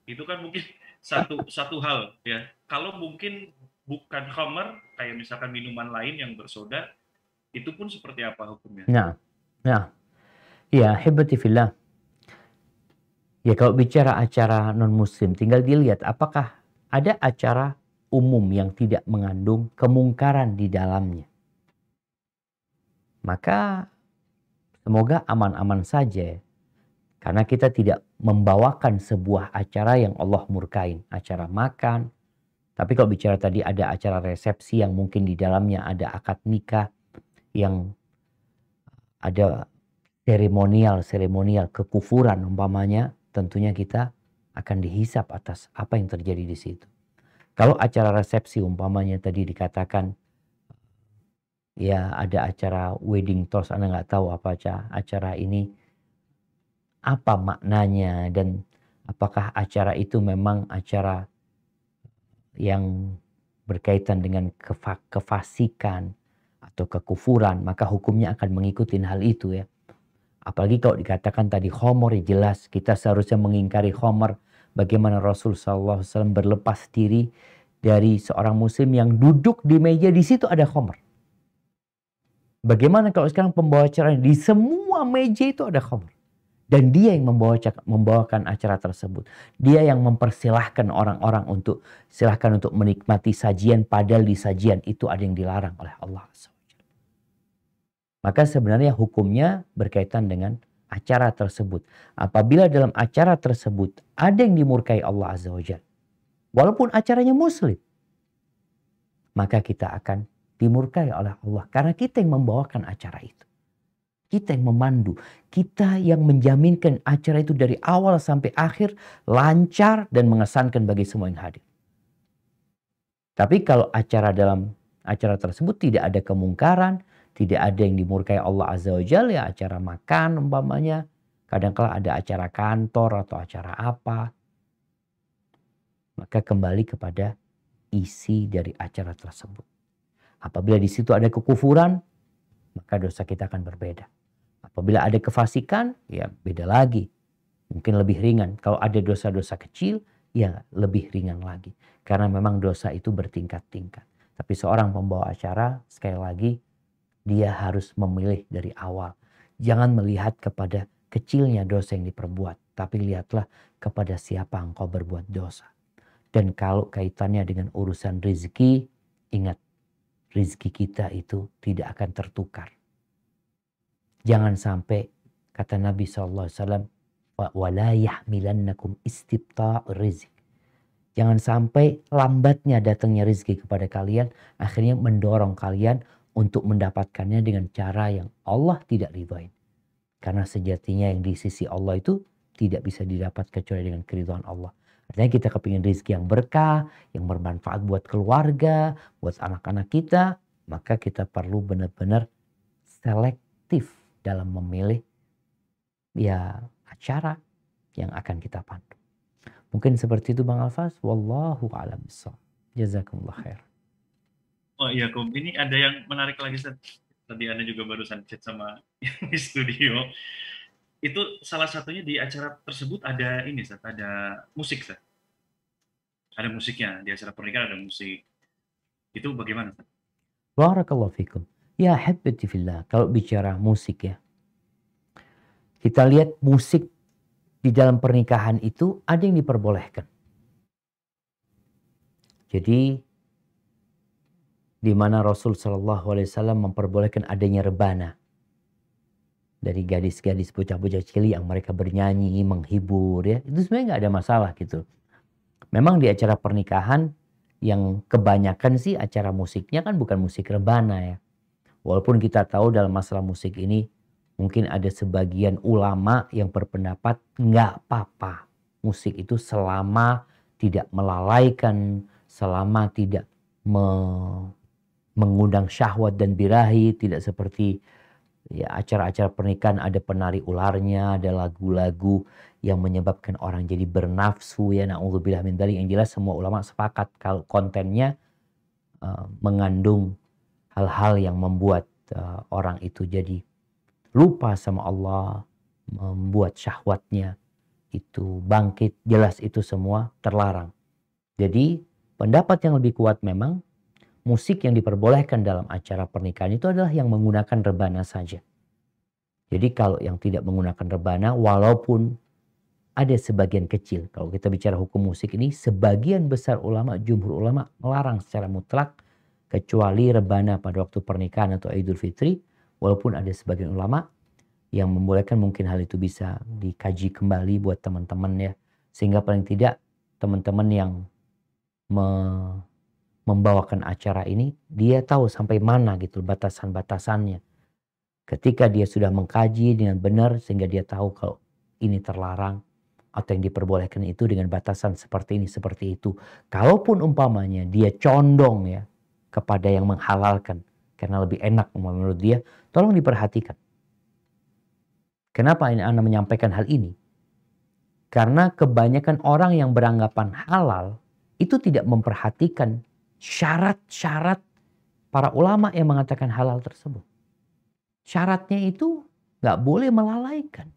itu kan mungkin satu hal ya. Kalau mungkin bukan khamar, kayak misalkan minuman lain yang bersoda, itu pun seperti apa hukumnya? Nah, ya, hibati fillah. Ya, kalau bicara acara non-muslim, tinggal dilihat apakah ada acara umum yang tidak mengandung kemungkaran di dalamnya. Maka semoga aman-aman saja. Karena kita tidak membawakan sebuah acara yang Allah murkain. Acara makan. Tapi kalau bicara tadi ada acara resepsi yang mungkin di dalamnya ada akad nikah. Yang ada seremonial kekufuran umpamanya. Tentunya kita akan dihisap atas apa yang terjadi di situ. Kalau acara resepsi umpamanya tadi dikatakan ya ada acara wedding toast, Anda nggak tahu apa acara ini, apa maknanya dan apakah acara itu memang acara yang berkaitan dengan kefasikan atau kekufuran, maka hukumnya akan mengikuti hal itu ya. Apalagi kalau dikatakan tadi khamar, ya jelas kita seharusnya mengingkari khamar. Bagaimana Rasul SAW berlepas diri dari seorang muslim yang duduk di meja, di situ ada khamar. Bagaimana kalau sekarang pembawa acara di semua meja itu ada khamar. Dan dia yang membawakan acara tersebut. Dia yang mempersilahkan orang-orang untuk silahkan untuk menikmati sajian, padahal di sajian itu ada yang dilarang oleh Allah. Maka sebenarnya hukumnya berkaitan dengan acara tersebut. Apabila dalam acara tersebut ada yang dimurkai Allah Azza wa Jalla, walaupun acaranya muslim, maka kita akan dimurkai oleh Allah. Karena kita yang membawakan acara itu. Kita yang memandu. Kita yang menjaminkan acara itu dari awal sampai akhir lancar dan mengesankan bagi semua yang hadir. Tapi kalau dalam acara tersebut tidak ada kemungkaran, tidak ada yang dimurkai Allah Azza wa Jalla, ya acara makan umpamanya. Kadang-kala ada acara kantor atau acara apa. Maka kembali kepada isi dari acara tersebut. Apabila di situ ada kekufuran, maka dosa kita akan berbeda. Apabila ada kefasikan, ya beda lagi. Mungkin lebih ringan. Kalau ada dosa-dosa kecil, ya lebih ringan lagi. Karena memang dosa itu bertingkat-tingkat. Tapi seorang pembawa acara, sekali lagi, dia harus memilih dari awal. Jangan melihat kepada kecilnya dosa yang diperbuat. Tapi lihatlah kepada siapa engkau berbuat dosa. Dan kalau kaitannya dengan urusan rezeki, ingat, rezeki kita itu tidak akan tertukar. Jangan sampai, kata Nabi SAW, وَلَا يَحْمِلَنَّكُمْ إِسْتِبْطَاءُ الرِّزْقِ. Jangan sampai lambatnya datangnya rezeki kepada kalian, akhirnya mendorong kalian untuk mendapatkannya dengan cara yang Allah tidak ridhoi. Karena sejatinya yang di sisi Allah itu tidak bisa didapat kecuali dengan keridhaan Allah. Artinya kita kepingin rezeki yang berkah, yang bermanfaat buat keluarga, buat anak-anak kita, maka kita perlu benar-benar selektif dalam memilih ya acara yang akan kita pandu. Mungkin seperti itu Bang Alfas. Wallahu a'lam bishawab. Jazakumullah khair. Oh iya, Kom. Ini ada yang menarik lagi, Ustaz. Tadi Anda juga barusan chat sama di studio. Itu salah satunya di acara tersebut ada ini, Ustaz. Ada musik, Ustaz. Ada musiknya. Di acara pernikahan ada musik. Itu bagaimana, Ustaz? Barakallahu fikum. Ya habbati fillah. Kalau bicara musik ya. Kita lihat musik di dalam pernikahan itu ada yang diperbolehkan. Jadi di mana Rasul SAW memperbolehkan adanya rebana dari gadis-gadis bocah-bocah cilik yang mereka bernyanyi, menghibur ya. Itu sebenarnya nggak ada masalah gitu. Memang di acara pernikahan yang kebanyakan sih acara musiknya kan bukan musik rebana ya. Walaupun kita tahu dalam masalah musik ini mungkin ada sebagian ulama yang berpendapat nggak apa-apa. Musik itu selama tidak melalaikan, selama tidak mengundang syahwat dan birahi, tidak seperti ya acara-acara pernikahan ada penari ularnya, ada lagu-lagu yang menyebabkan orang jadi bernafsu ya, na'udzubillah min dzalik. Yang jelas semua ulama sepakat kalau kontennya mengandung hal-hal yang membuat orang itu jadi lupa sama Allah, membuat syahwatnya itu bangkit, jelas itu semua terlarang. Jadi pendapat yang lebih kuat memang musik yang diperbolehkan dalam acara pernikahan itu adalah yang menggunakan rebana saja. Jadi kalau yang tidak menggunakan rebana, walaupun ada sebagian kecil, kalau kita bicara hukum musik ini, sebagian besar ulama, jumhur ulama melarang secara mutlak kecuali rebana pada waktu pernikahan atau Idul Fitri. Walaupun ada sebagian ulama yang membolehkan, mungkin hal itu bisa dikaji kembali buat teman-teman ya. Sehingga paling tidak teman-teman yang membawakan acara ini, dia tahu sampai mana gitu batasan-batasannya. Ketika dia sudah mengkaji dengan benar sehingga dia tahu kalau ini terlarang atau yang diperbolehkan itu dengan batasan seperti ini, seperti itu. Kalaupun umpamanya dia condong ya kepada yang menghalalkan karena lebih enak menurut dia, tolong diperhatikan. Kenapa ini Anda menyampaikan hal ini? Karena kebanyakan orang yang beranggapan halal itu tidak memperhatikan syarat-syarat para ulama yang mengatakan halal tersebut. Syaratnya itu nggak boleh melalaikan.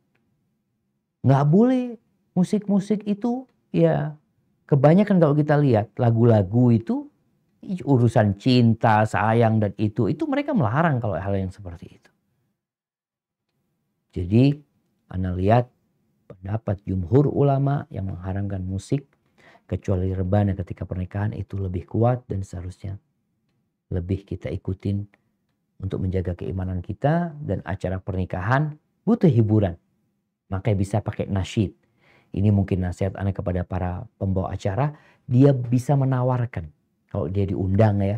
Nggak boleh musik-musik itu ya kebanyakan kalau kita lihat lagu-lagu itu urusan cinta, sayang dan itu mereka melarang kalau hal yang seperti itu. Jadi Anda lihat pendapat jumhur ulama yang mengharamkan musik kecuali rebana ketika pernikahan itu lebih kuat dan seharusnya lebih kita ikutin untuk menjaga keimanan kita. Dan acara pernikahan butuh hiburan, makanya bisa pakai nasyid. Ini mungkin nasihat Anda kepada para pembawa acara, dia bisa menawarkan kalau dia diundang ya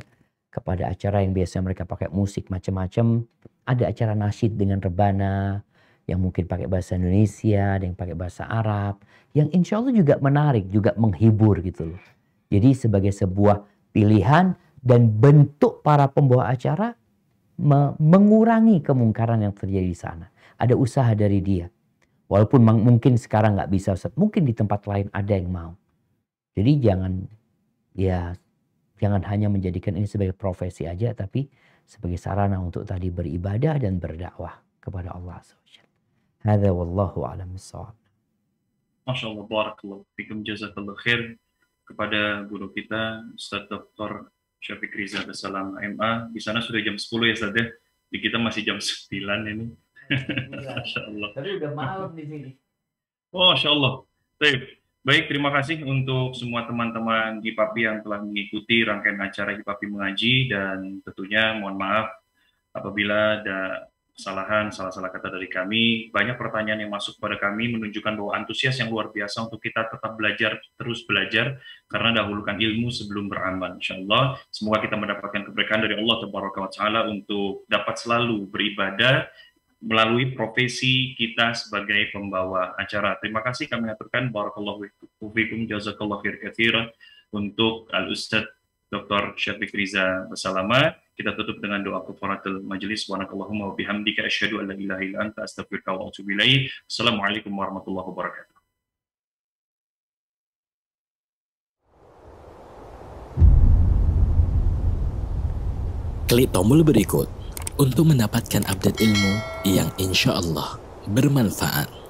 kepada acara yang biasanya mereka pakai musik macam-macam, ada acara nasyid dengan rebana yang mungkin pakai bahasa Indonesia, ada yang pakai bahasa Arab, yang insya Allah juga menarik, juga menghibur gitu loh. Jadi sebagai sebuah pilihan dan bentuk para pembawa acara mengurangi kemungkaran yang terjadi di sana. Ada usaha dari dia. Walaupun mungkin sekarang nggak bisa, Ustaz. Mungkin di tempat lain ada yang mau. Jadi jangan hanya menjadikan ini sebagai profesi aja, tapi sebagai sarana untuk tadi beribadah dan berdakwah kepada Allah SWT. Hadza wallahu a'lam bissawab. Masya Allah, barakallahu fikum, jazakallahu khair kepada guru kita Ustaz Dr. Syafiq Riza Basalamah MA. Di sana sudah jam 10 ya Ustaz ya. Di kita masih jam 9 ini. Masya Allah. Tapi udah malam di sini. Oh, Masya Allah. Baik, terima kasih untuk semua teman-teman Hipapi yang telah mengikuti rangkaian acara Hipapi Mengaji, dan tentunya mohon maaf apabila ada kesalahan, salah-salah kata dari kami. Banyak pertanyaan yang masuk pada kami menunjukkan bahwa antusias yang luar biasa untuk kita tetap belajar, terus belajar, karena dahulukan ilmu sebelum beramal. InsyaAllah, semoga kita mendapatkan keberkahan dari Allah Tabaraka wa Ta'ala untuk dapat selalu beribadah melalui profesi kita sebagai pembawa acara. Terima kasih kami aturkan, barakallahu fikum, jazakallahu khair katsiran untuk Al-Ustadz Dr. Syafiq Riza Basalamah. Kita tutup dengan doa kafaratul majelis. Subhanakallahumma wa bihamdika asyhadu an la ilaha illa anta astaghfiruka wa atubu ilaik. Assalamualaikum warahmatullahi wabarakatuh. Klik tombol berikut untuk mendapatkan update ilmu yang insya Allah bermanfaat.